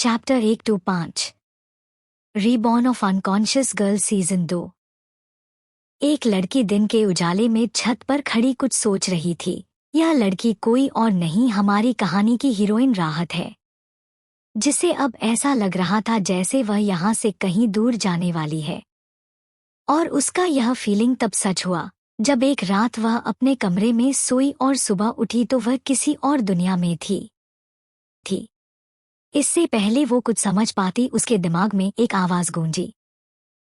Chapter 1-5 reborn of unconscious girl season 2। एक लड़की दिन के उजाले में छत पर खड़ी कुछ सोच रही थी। यह लड़की कोई और नहीं, हमारी कहानी की हीरोइन राहत है, जिसे अब ऐसा लग रहा था जैसे वह यहाँ से कहीं दूर जाने वाली है। और उसका यह फीलिंग तब सच हुआ जब एक रात वह अपने कमरे में सोई और सुबह उठी तो वह किसी और दुनिया में थी। इससे पहले वो कुछ समझ पाती, उसके दिमाग में एक आवाज गूंजी,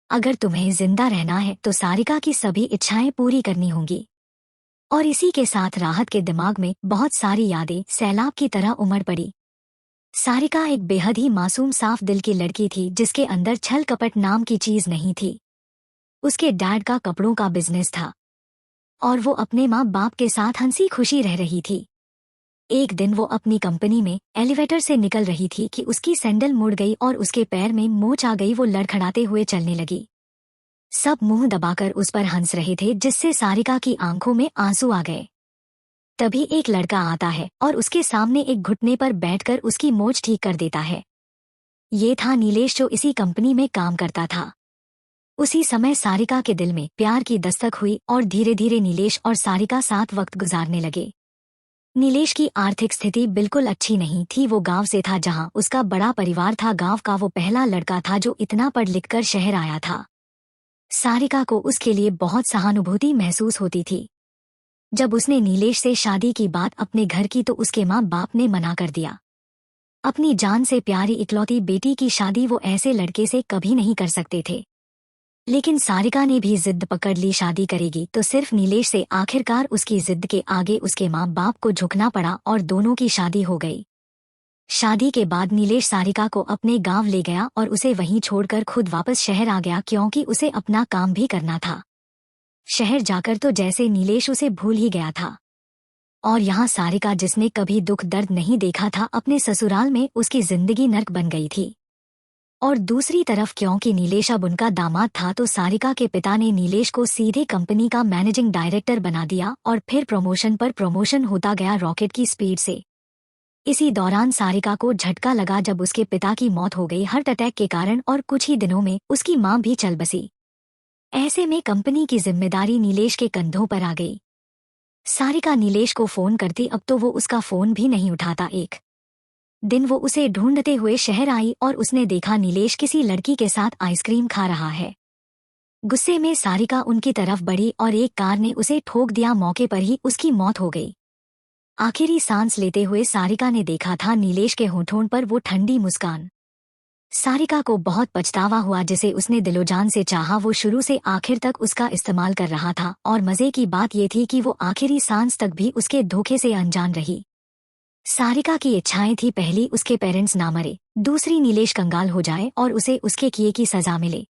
अगर तुम्हें जिंदा रहना है तो सारिका की सभी इच्छाएं पूरी करनी होंगी। और इसी के साथ राहत के दिमाग में बहुत सारी यादें सैलाब की तरह उमड़ पड़ी। सारिका एक बेहद ही मासूम साफ दिल की लड़की थी जिसके अंदर छल कपट नाम की चीज नहीं थी। उसके डैड का कपड़ों का बिजनेस था और वो अपने माँ बाप के साथ हंसी खुशी रह रही थी। एक दिन वो अपनी कंपनी में एलिवेटर से निकल रही थी कि उसकी सैंडल मुड़ गई और उसके पैर में मोच आ गई। वो लड़खड़ाते हुए चलने लगी। सब मुंह दबाकर उस पर हंस रहे थे जिससे सारिका की आंखों में आंसू आ गए। तभी एक लड़का आता है और उसके सामने एक घुटने पर बैठकर उसकी मोच ठीक कर देता है। ये था नीलेश, जो इसी कंपनी में काम करता था। उसी समय सारिका के दिल में प्यार की दस्तक हुई और धीरे धीरे नीलेश और सारिका साथ वक्त गुजारने लगे। नीलेश की आर्थिक स्थिति बिल्कुल अच्छी नहीं थी। वो गांव से था जहां उसका बड़ा परिवार था। गांव का वो पहला लड़का था जो इतना पढ़ लिख कर शहर आया था। सारिका को उसके लिए बहुत सहानुभूति महसूस होती थी। जब उसने नीलेश से शादी की बात अपने घर की तो उसके माँ बाप ने मना कर दिया। अपनी जान से प्यारी इकलौती बेटी की शादी वो ऐसे लड़के से कभी नहीं कर सकते थे। लेकिन सारिका ने भी जिद पकड़ ली, शादी करेगी तो सिर्फ नीलेश से। आखिरकार उसकी जिद के आगे उसके माँ बाप को झुकना पड़ा और दोनों की शादी हो गई। शादी के बाद नीलेश सारिका को अपने गांव ले गया और उसे वहीं छोड़कर खुद वापस शहर आ गया, क्योंकि उसे अपना काम भी करना था। शहर जाकर तो जैसे नीलेश उसे भूल ही गया था। और यहाँ सारिका, जिसने कभी दुख दर्द नहीं देखा था, अपने ससुराल में उसकी जिंदगी नर्क बन गई थी। और दूसरी तरफ क्योंकि नीलेश अब उनका दामाद था तो सारिका के पिता ने नीलेश को सीधे कंपनी का मैनेजिंग डायरेक्टर बना दिया और फिर प्रमोशन पर प्रमोशन होता गया रॉकेट की स्पीड से। इसी दौरान सारिका को झटका लगा जब उसके पिता की मौत हो गई हार्ट अटैक के कारण, और कुछ ही दिनों में उसकी मां भी चल बसी। ऐसे में कंपनी की जिम्मेदारी नीलेश के कंधों पर आ गई। सारिका नीलेश को फोन करती, अब तो वो उसका फोन भी नहीं उठाता। एक दिन वो उसे ढूंढते हुए शहर आई और उसने देखा नीलेश किसी लड़की के साथ आइसक्रीम खा रहा है। गुस्से में सारिका उनकी तरफ बढ़ी और एक कार ने उसे ठोक दिया। मौके पर ही उसकी मौत हो गई। आखिरी सांस लेते हुए सारिका ने देखा था नीलेश के होठों पर वो ठंडी मुस्कान। सारिका को बहुत पछतावा हुआ, जिसे उसने दिलोजान से चाहा वो शुरू से आखिर तक उसका इस्तेमाल कर रहा था। और मजे की बात ये थी कि वो आखिरी सांस तक भी उसके धोखे से अनजान रही। सारिका की इच्छाएं थी, पहली उसके पेरेंट्स ना मरे, दूसरी नीलेश कंगाल हो जाए और उसे उसके किए की सजा मिले।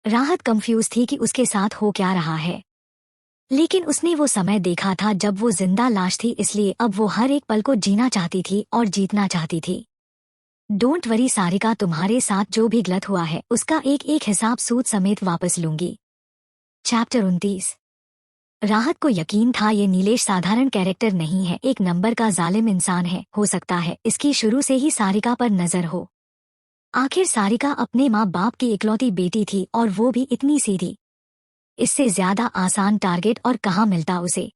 राहत कंफ्यूज थी कि उसके साथ हो क्या रहा है, लेकिन उसने वो समय देखा था जब वो जिंदा लाश थी, इसलिए अब वो हर एक पल को जीना चाहती थी और जीतना चाहती थी। डोंट वरी सारिका, तुम्हारे साथ जो भी गलत हुआ है उसका एक एक हिसाब सूद समेत वापस लूंगी। चैप्टर 29। राहत को यकीन था ये नीलेश साधारण कैरेक्टर नहीं है, एक नंबर का जालिम इंसान है। हो सकता है इसकी शुरू से ही सारिका पर नजर हो। आखिर सारिका अपने माँ बाप की इकलौती बेटी थी और वो भी इतनी सीधी। इससे ज्यादा आसान टारगेट और कहाँ मिलता उसे।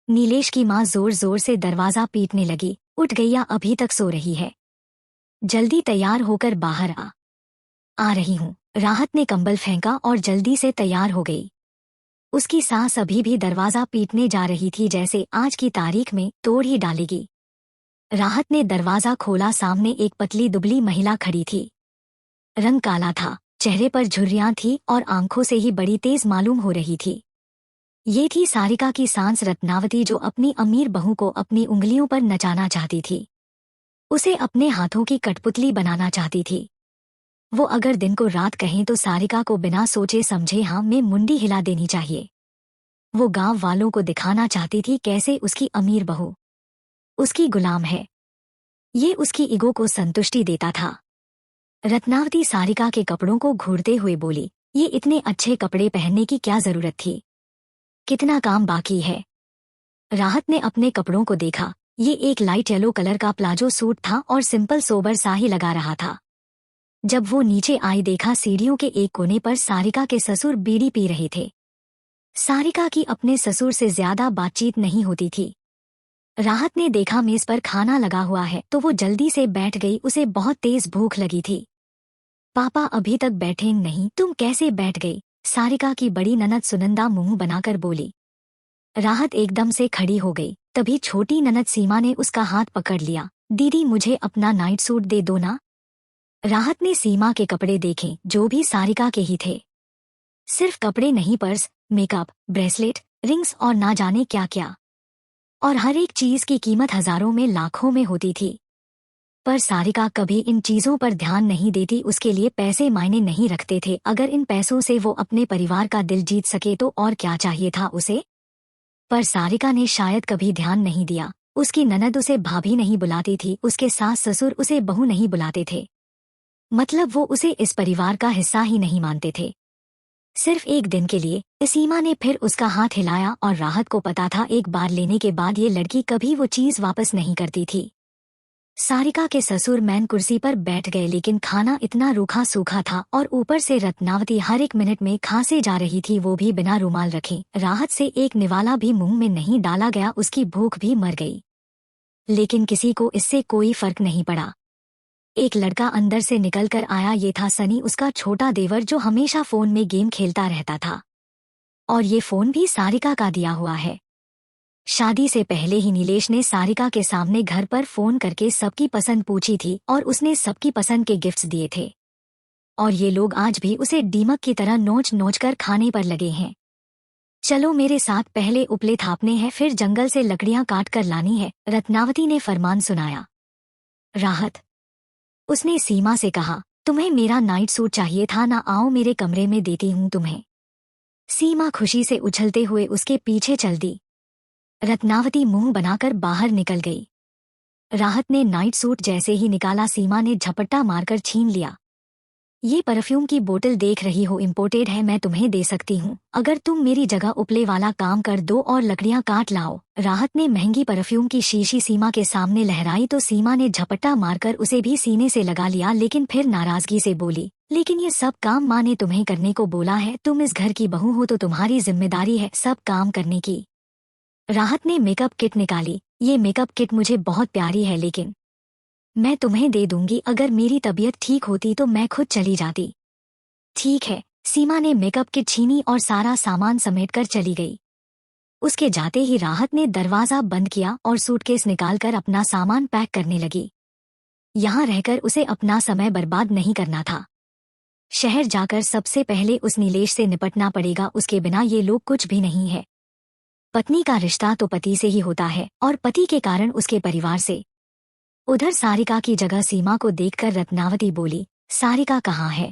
नीलेश की माँ जोर जोर से दरवाजा पीटने लगी। उठ गई या अभी तक सो रही है? जल्दी तैयार होकर बाहर आ रही हूँ। राहत ने कंबल फेंका और जल्दी से तैयार हो गई। उसकी सास अभी भी दरवाजा पीटने जा रही थी, जैसे आज की तारीख में तोड़ ही डालेगी। राहत ने दरवाजा खोला। सामने एक पतली दुबली महिला खड़ी थी। रंग काला था, चेहरे पर झुर्रियां थी और आंखों से ही बड़ी तेज मालूम हो रही थी। ये थी सारिका की सांस रत्नावती, जो अपनी अमीर बहू को अपनी उंगलियों पर नचाना चाहती थी, उसे अपने हाथों की कठपुतली बनाना चाहती थी। वो अगर दिन को रात कहें तो सारिका को बिना सोचे समझे हाँ में मुंडी हिला देनी चाहिए। वो गांव वालों को दिखाना चाहती थी कैसे उसकी अमीर बहू उसकी गुलाम है। ये उसकी ईगो को संतुष्टि देता था। रत्नावती सारिका के कपड़ों को घूरते हुए बोली, ये इतने अच्छे कपड़े पहनने की क्या जरूरत थी? कितना काम बाकी है? राहत ने अपने कपड़ों को देखा। ये एक लाइट येलो कलर का प्लाजो सूट था और सिंपल सोबर सा ही लगा रहा था। जब वो नीचे आई देखा सीढ़ियों के एक कोने पर सारिका के ससुर बीड़ी पी रहे थे। सारिका की अपने ससुर से ज्यादा बातचीत नहीं होती थी। राहत ने देखा मेज पर खाना लगा हुआ है तो वो जल्दी से बैठ गई, उसे बहुत तेज भूख लगी थी। पापा अभी तक बैठे नहीं, तुम कैसे बैठ गई? सारिका की बड़ी ननद सुनंदा मुंह बनाकर बोली। राहत एकदम से खड़ी हो गई। तभी छोटी ननद सीमा ने उसका हाथ पकड़ लिया। दीदी मुझे अपना नाइट सूट दे दो ना। राहत ने सीमा के कपड़े देखे जो भी सारिका के ही थे। सिर्फ कपड़े नहीं, पर्स, मेकअप, ब्रेसलेट, रिंग्स और ना जाने क्या क्या, और हर एक चीज की कीमत हजारों में लाखों में होती थी। पर सारिका कभी इन चीजों पर ध्यान नहीं देती, उसके लिए पैसे मायने नहीं रखते थे। अगर इन पैसों से वो अपने परिवार का दिल जीत सके तो और क्या चाहिए था उसे। पर सारिका ने शायद कभी ध्यान नहीं दिया। उसकी ननद उसे भाभी नहीं बुलाती थी, उसके सास ससुर उसे बहू नहीं बुलाते थे। मतलब वो उसे इस परिवार का हिस्सा ही नहीं मानते थे। सिर्फ एक दिन के लिए सीमा ने फिर उसका हाथ हिलाया और राहत को पता था एक बार लेने के बाद ये लड़की कभी वो चीज वापस नहीं करती थी। सारिका के ससुर मैन कुर्सी पर बैठ गए, लेकिन खाना इतना रूखा सूखा था और ऊपर से रत्नावती हर एक मिनट में खांसे जा रही थी, वो भी बिना रुमाल रखे। राहत से एक निवाला भी मुंह में नहीं डाला गया, उसकी भूख भी मर गई। लेकिन किसी को इससे कोई फर्क नहीं पड़ा। एक लड़का अंदर से निकल कर आया, ये था सनी, उसका छोटा देवर जो हमेशा फोन में गेम खेलता रहता था। और ये फोन भी सारिका का दिया हुआ है। शादी से पहले ही नीलेश ने सारिका के सामने घर पर फोन करके सबकी पसंद पूछी थी और उसने सबकी पसंद के गिफ्ट्स दिए थे। और ये लोग आज भी उसे दीमक की तरह नोच नोच कर खाने पर लगे हैं। चलो मेरे साथ, पहले उपले थापने हैं, फिर जंगल से लकड़ियां काट कर लानी है, रत्नावती ने फरमान सुनाया। राहत, उसने सीमा से कहा, तुम्हें मेरा नाइट सूट चाहिए था ना, आओ मेरे कमरे में देती हूँ तुम्हें। सीमा खुशी से उछलते हुए उसके पीछे चल दी। रत्नावती मुंह बनाकर बाहर निकल गई। राहत ने नाइट सूट जैसे ही निकाला, सीमा ने झपट्टा मारकर छीन लिया। ये परफ्यूम की बोतल देख रही हो, इम्पोर्टेड है, मैं तुम्हें दे सकती हूँ अगर तुम मेरी जगह उपले वाला काम कर दो और लकड़ियां काट लाओ। राहत ने महंगी परफ्यूम की शीशी सीमा के सामने लहराई तो सीमा ने झपट्टा मारकर उसे भी सीने से लगा लिया, लेकिन फिर नाराजगी से बोली, लेकिन ये सब काम माँ ने तुम्हें करने को बोला है, तुम इस घर की बहू हो तो तुम्हारी जिम्मेदारी है सब काम करने की। राहत ने मेकअप किट निकाली। ये मेकअप किट मुझे बहुत प्यारी है, लेकिन मैं तुम्हें दे दूंगी, अगर मेरी तबीयत ठीक होती तो मैं खुद चली जाती। ठीक है। सीमा ने मेकअप किट छीनी और सारा सामान समेटकर चली गई। उसके जाते ही राहत ने दरवाजा बंद किया और सूटकेस निकालकर अपना सामान पैक करने लगी। यहाँ रहकर उसे अपना समय बर्बाद नहीं करना था। शहर जाकर सबसे पहले उस नीलेश से निपटना पड़ेगा, उसके बिना ये लोग कुछ भी नहीं है। पत्नी का रिश्ता तो पति से ही होता है और पति के कारण उसके परिवार से। उधर सारिका की जगह सीमा को देखकर रत्नावती बोली, सारिका कहाँ है?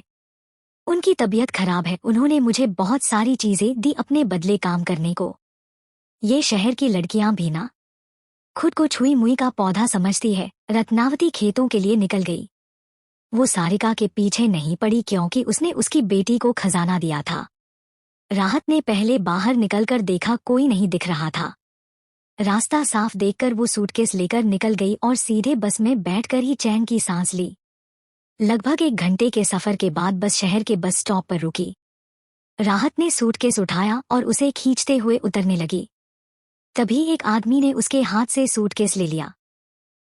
उनकी तबीयत खराब है, उन्होंने मुझे बहुत सारी चीजें दी अपने बदले काम करने को। ये शहर की लड़कियां भी ना खुद को छुई मुई का पौधा समझती है। रत्नावती खेतों के लिए निकल गई। वो सारिका के पीछे नहीं पड़ी क्योंकि उसने उसकी बेटी को खजाना दिया था। राहत ने पहले बाहर निकलकर देखा, कोई नहीं दिख रहा था। रास्ता साफ देखकर वो सूटकेस लेकर निकल गई और सीधे बस में बैठकर ही चैन की सांस ली। लगभग 1 घंटे के सफर के बाद बस शहर के बस स्टॉप पर रुकी। राहत ने सूटकेस उठाया और उसे खींचते हुए उतरने लगी। तभी एक आदमी ने उसके हाथ से सूटकेस ले लिया।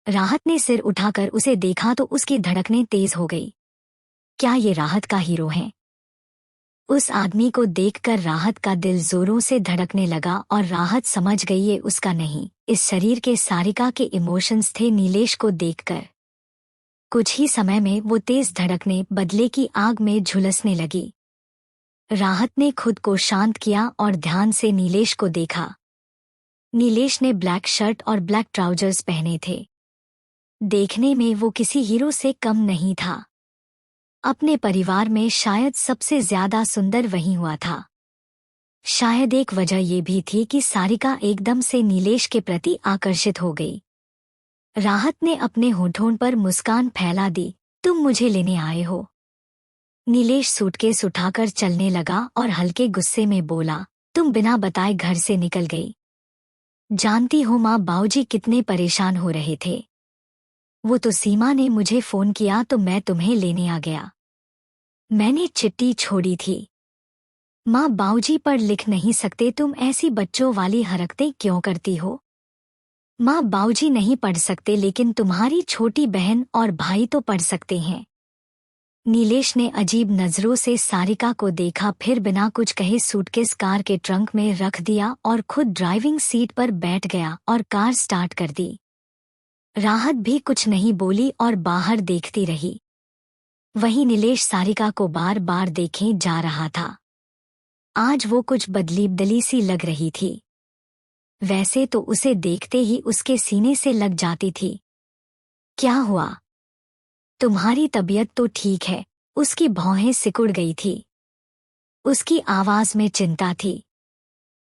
राहत ने सिर उठाकर उसे देखा तो उसकी धड़कनें तेज हो गई। क्या ये राहत का हीरो है? उस आदमी को देखकर राहत का दिल जोरों से धड़कने लगा और राहत समझ गई ये उसका नहीं, इस शरीर के सारिका के इमोशंस थे नीलेश को देखकर। कुछ ही समय में वो तेज धड़कने बदले की आग में झुलसने लगी। राहत ने खुद को शांत किया और ध्यान से नीलेश को देखा। नीलेश ने ब्लैक शर्ट और ब्लैक ट्राउजर्स पहने थे। देखने में वो किसी हीरो से कम नहीं था। अपने परिवार में शायद सबसे ज्यादा सुंदर वही हुआ था। शायद एक वजह ये भी थी कि सारिका एकदम से नीलेश के प्रति आकर्षित हो गई। राहत ने अपने होठों पर मुस्कान फैला दी, तुम मुझे लेने आए हो? नीलेश सूटकेस उठाकर चलने लगा और हल्के गुस्से में बोला, तुम बिना बताए घर से निकल गई। जानती हो माँ बाबूजी कितने परेशान हो रहे थे। वो तो सीमा ने मुझे फोन किया तो मैं तुम्हें लेने आ गया। मैंने चिट्ठी छोड़ी थी। माँ बाबूजी पढ़ लिख नहीं सकते, तुम ऐसी बच्चों वाली हरकतें क्यों करती हो? माँ बाबूजी नहीं पढ़ सकते लेकिन तुम्हारी छोटी बहन और भाई तो पढ़ सकते हैं। नीलेश ने अजीब नजरों से सारिका को देखा, फिर बिना कुछ कहे सूटकेस कार के ट्रंक में रख दिया और खुद ड्राइविंग सीट पर बैठ गया और कार स्टार्ट कर दी। राहत भी कुछ नहीं बोली और बाहर देखती रही। वहीं नीलेश सारिका को बार बार देखे जा रहा था। आज वो कुछ बदली सी लग रही थी। वैसे तो उसे देखते ही उसके सीने से लग जाती थी। क्या हुआ? तुम्हारी तबीयत तो ठीक है? उसकी भौहें सिकुड़ गई थी। उसकी आवाज में चिंता थी।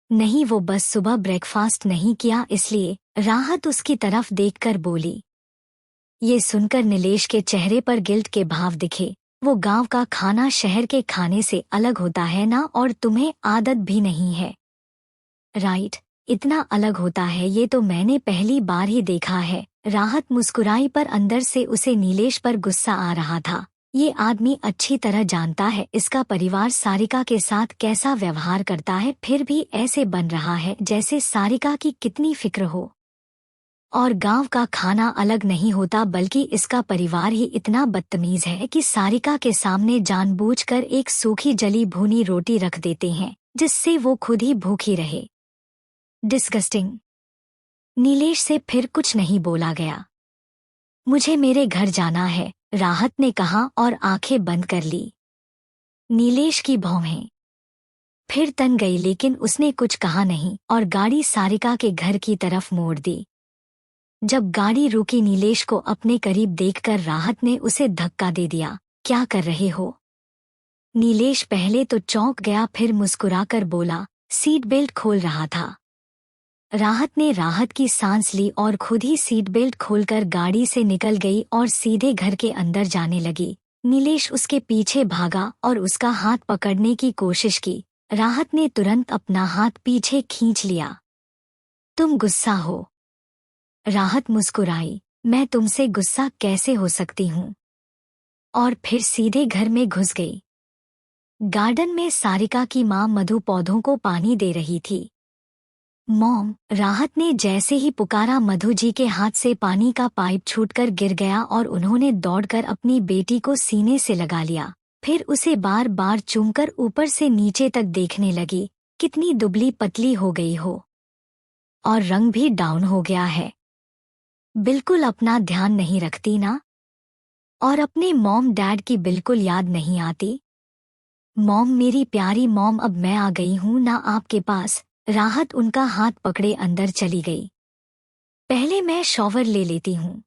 नहीं, वो बस सुबह ब्रेकफास्ट नहीं किया इसलिए। राहत उसकी तरफ देखकर बोली। ये सुनकर नीलेश के चेहरे पर गिल्ट के भाव दिखे। वो गांव का खाना शहर के खाने से अलग होता है ना, और तुम्हें आदत भी नहीं है। राइट, इतना अलग होता है ये तो मैंने पहली बार ही देखा है। राहत मुस्कुराई पर अंदर से उसे नीलेश पर गुस्सा आ रहा था। ये आदमी अच्छी तरह जानता है इसका परिवार सारिका के साथ कैसा व्यवहार करता है, फिर भी ऐसे बन रहा है जैसे सारिका की कितनी फिक्र हो। और गांव का खाना अलग नहीं होता, बल्कि इसका परिवार ही इतना बदतमीज है कि सारिका के सामने जानबूझकर एक सूखी जली भुनी रोटी रख देते हैं जिससे वो खुद ही भूखी रहे। डिस्गस्टिंग। नीलेश से फिर कुछ नहीं बोला गया। मुझे मेरे घर जाना है, राहत ने कहा और आंखें बंद कर ली। नीलेश की भौहें फिर तन गई लेकिन उसने कुछ कहा नहीं और गाड़ी सारिका के घर की तरफ मोड़ दी। जब गाड़ी रुकी नीलेश को अपने करीब देखकर राहत ने उसे धक्का दे दिया। क्या कर रहे हो? नीलेश पहले तो चौंक गया, फिर मुस्कुराकर बोला, सीट बेल्ट खोल रहा था। राहत ने राहत की सांस ली और खुद ही सीट बेल्ट खोलकर गाड़ी से निकल गई और सीधे घर के अंदर जाने लगी। नीलेश उसके पीछे भागा और उसका हाथ पकड़ने की कोशिश की। राहत ने तुरंत अपना हाथ पीछे खींच लिया। तुम गुस्सा हो? राहत मुस्कुराई। मैं तुमसे गुस्सा कैसे हो सकती हूँ? और फिर सीधे घर में घुस गई। गार्डन में सारिका की माँ मधु पौधों को पानी दे रही थी। मॉम, राहत ने जैसे ही पुकारा मधु जी के हाथ से पानी का पाइप छूटकर गिर गया और उन्होंने दौड़कर अपनी बेटी को सीने से लगा लिया। फिर उसे बार बार चूमकर ऊपर से नीचे तक देखने लगी। कितनी दुबली पतली हो गई हो, और रंग भी डाउन हो गया है। बिल्कुल अपना ध्यान नहीं रखती ना? और अपने मॉम डैड की बिल्कुल याद नहीं आती? मॉम, मेरी प्यारी मॉम, अब मैं आ गई हूँ ना आपके पास। राहत उनका हाथ पकड़े अंदर चली गई। पहले मैं शॉवर ले लेती हूँ।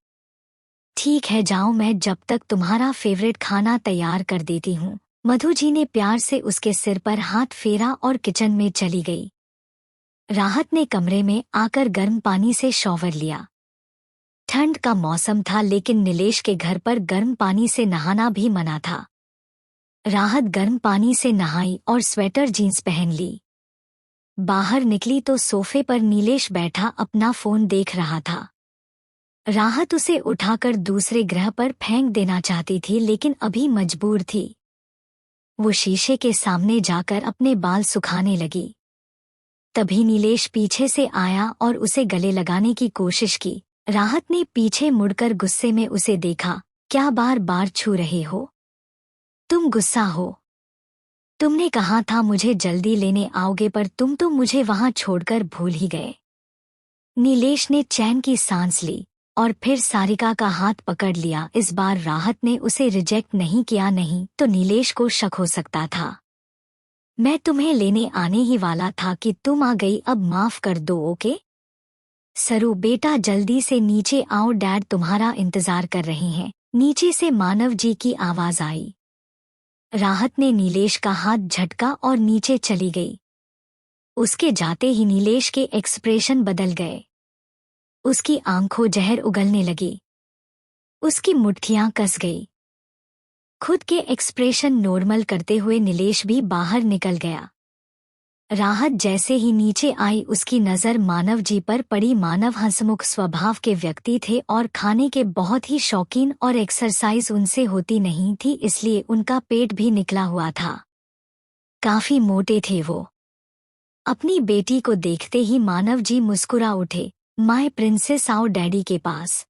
ठीक है जाओ, मैं जब तक तुम्हारा फेवरेट खाना तैयार कर देती हूँ। मधु जी ने प्यार से उसके सिर पर हाथ फेरा और किचन में चली गई। राहत ने कमरे में आकर गर्म पानी से शॉवर लिया। ठंड का मौसम था लेकिन नीलेश के घर पर गर्म पानी से नहाना भी मना था। राहत गर्म पानी से नहाई और स्वेटर जीन्स पहन ली। बाहर निकली तो सोफे पर नीलेश बैठा अपना फोन देख रहा था। राहत उसे उठाकर दूसरे ग्रह पर फेंक देना चाहती थी लेकिन अभी मजबूर थी। वो शीशे के सामने जाकर अपने बाल सुखाने लगी। तभी नीलेश पीछे से आया और उसे गले लगाने की कोशिश की। राहत ने पीछे मुड़कर गुस्से में उसे देखा। क्या बार बार छू रहे हो? तुम गुस्सा हो? तुमने कहा था मुझे जल्दी लेने आओगे, पर तुम तो मुझे वहां छोड़कर भूल ही गए। नीलेश ने चैन की सांस ली और फिर सारिका का हाथ पकड़ लिया। इस बार राहत ने उसे रिजेक्ट नहीं किया, नहीं तो नीलेश को शक हो सकता था। मैं तुम्हें लेने आने ही वाला था कि तुम आ गई, अब माफ कर दो ओके? सरू बेटा जल्दी से नीचे आओ, डैड तुम्हारा इंतजार कर रहे हैं। नीचे से मानव जी की आवाज आई। राहत ने नीलेश का हाथ झटका और नीचे चली गई। उसके जाते ही नीलेश के एक्सप्रेशन बदल गए। उसकी आंखों जहर उगलने लगी। उसकी मुट्ठियां कस गई। खुद के एक्सप्रेशन नॉर्मल करते हुए नीलेश भी बाहर निकल गया। राहत जैसे ही नीचे आई उसकी नज़र मानव जी पर पड़ी। मानव हंसमुख स्वभाव के व्यक्ति थे और खाने के बहुत ही शौकीन और एक्सरसाइज उनसे होती नहीं थी, इसलिए उनका पेट भी निकला हुआ था। काफी मोटे थे वो। अपनी बेटी को देखते ही मानव जी मुस्कुरा उठे। माय प्रिंसेस, आओ डैडी के पास।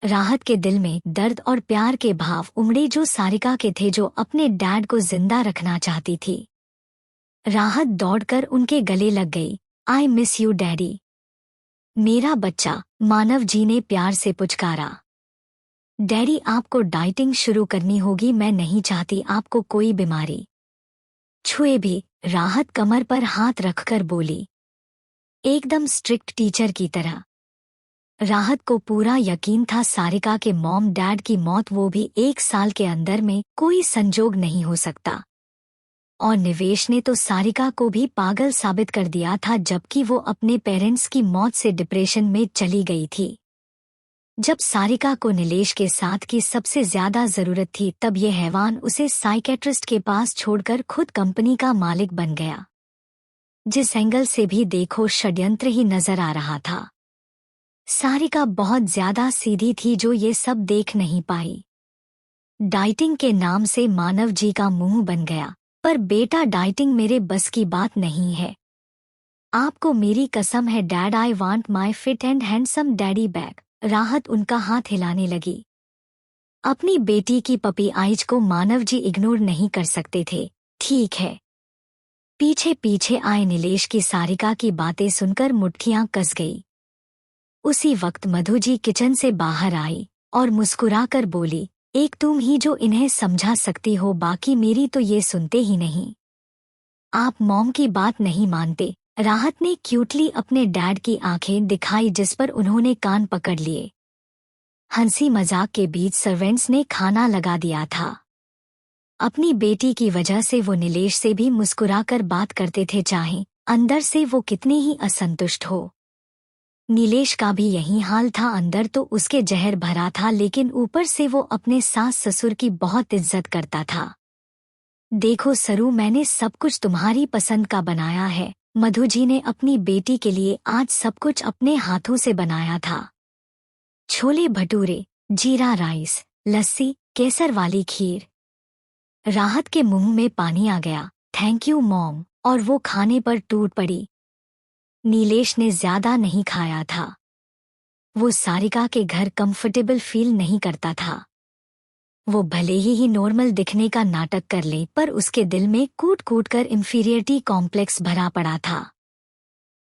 राहत के दिल में दर्द और प्यार के भाव उमड़े जो सारिका के थे, जो अपने डैड को जिंदा रखना चाहती थी। राहत दौड़कर उनके गले लग गई। I miss you daddy. मेरा बच्चा, मानव जी ने प्यार से पुचकारा। डैडी, आपको डाइटिंग शुरू करनी होगी, मैं नहीं चाहती आपको कोई बीमारी छुए भी। राहत कमर पर हाथ रखकर बोली, एकदम स्ट्रिक्ट टीचर की तरह। राहत को पूरा यकीन था सारिका के मॉम डैड की मौत, वो भी 1 साल के अंदर में, कोई संजोग नहीं हो सकता। और निवेश ने तो सारिका को भी पागल साबित कर दिया था, जबकि वो अपने पेरेंट्स की मौत से डिप्रेशन में चली गई थी। जब सारिका को नीलेश के साथ की सबसे ज्यादा जरूरत थी, तब ये हैवान उसे साइकेट्रिस्ट के पास छोड़कर खुद कंपनी का मालिक बन गया। जिस एंगल से भी देखो षड्यंत्र ही नजर आ रहा था। सारिका बहुत ज्यादा सीधी थी जो ये सब देख नहीं पाई। डाइटिंग के नाम से मानव जी का मुंह बन गया, पर बेटा डाइटिंग मेरे बस की बात नहीं है। आपको मेरी कसम है dad, I want my fit and handsome daddy back. राहत उनका हाथ हिलाने लगी। अपनी बेटी की पपी आइज को मानव जी इग्नोर नहीं कर सकते थे। ठीक है। पीछे पीछे आए नीलेश की सारिका की बातें सुनकर मुट्ठियां कस गई। उसी वक्त मधु जी किचन से बाहर आई और मुस्कुराकर बोली, एक तुम ही जो इन्हें समझा सकती हो, बाकी मेरी तो ये सुनते ही नहीं। आप मॉम की बात नहीं मानते। राहत ने क्यूटली अपने डैड की आंखें दिखाई, जिस पर उन्होंने कान पकड़ लिए। हंसी मजाक के बीच सर्वेंट्स ने खाना लगा दिया था। अपनी बेटी की वजह से वो नीलेश से भी मुस्कुराकर बात करते थे, चाहे अंदर से वो कितने ही असंतुष्ट हो। नीलेश का भी यही हाल था। अंदर तो उसके जहर भरा था, लेकिन ऊपर से वो अपने सास ससुर की बहुत इज्जत करता था। देखो सरू, मैंने सब कुछ तुम्हारी पसंद का बनाया है। मधु जी ने अपनी बेटी के लिए आज सब कुछ अपने हाथों से बनाया था। छोले भटूरे, जीरा राइस, लस्सी, केसर वाली खीर। राहत के मुंह में पानी आ गया। थैंक यू मॉम, और वो खाने पर टूट पड़ी। नीलेश ने ज्यादा नहीं खाया था। वो सारिका के घर कंफर्टेबल फील नहीं करता था। वो भले ही नॉर्मल दिखने का नाटक कर ले, पर उसके दिल में कूट कूट कर इंफीरियरिटी कॉम्प्लेक्स भरा पड़ा था।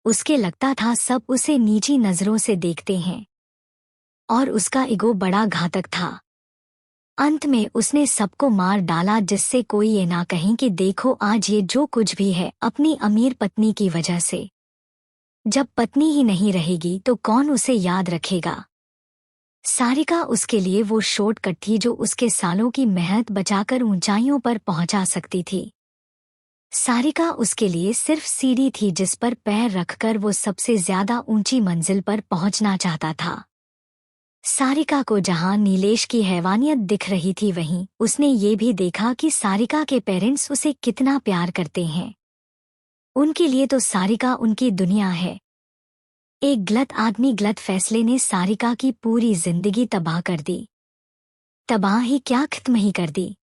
उसके लगता था सब उसे नीची नजरों से देखते हैं, और उसका ईगो बड़ा घातक था। अंत में उसने सबको मार डाला, जिससे कोई ये ना कहे कि देखो आज ये जो कुछ भी है अपनी अमीर पत्नी की वजह से। जब पत्नी ही नहीं रहेगी तो कौन उसे याद रखेगा। सारिका उसके लिए वो शॉर्टकट थी जो उसके सालों की मेहनत बचाकर ऊंचाइयों पर पहुंचा सकती थी। सारिका उसके लिए सिर्फ सीढ़ी थी जिस पर पैर रखकर वो सबसे ज्यादा ऊंची मंजिल पर पहुंचना चाहता था। सारिका को जहां नीलेश की हैवानियत दिख रही थी, वहीं उसने ये भी देखा कि सारिका के पेरेंट्स उसे कितना प्यार करते हैं। उनके लिए तो सारिका उनकी दुनिया है। एक गलत आदमी गलत फैसले ने सारिका की पूरी जिंदगी तबाह कर दी। तबाह ही क्या, खत्म ही कर दी।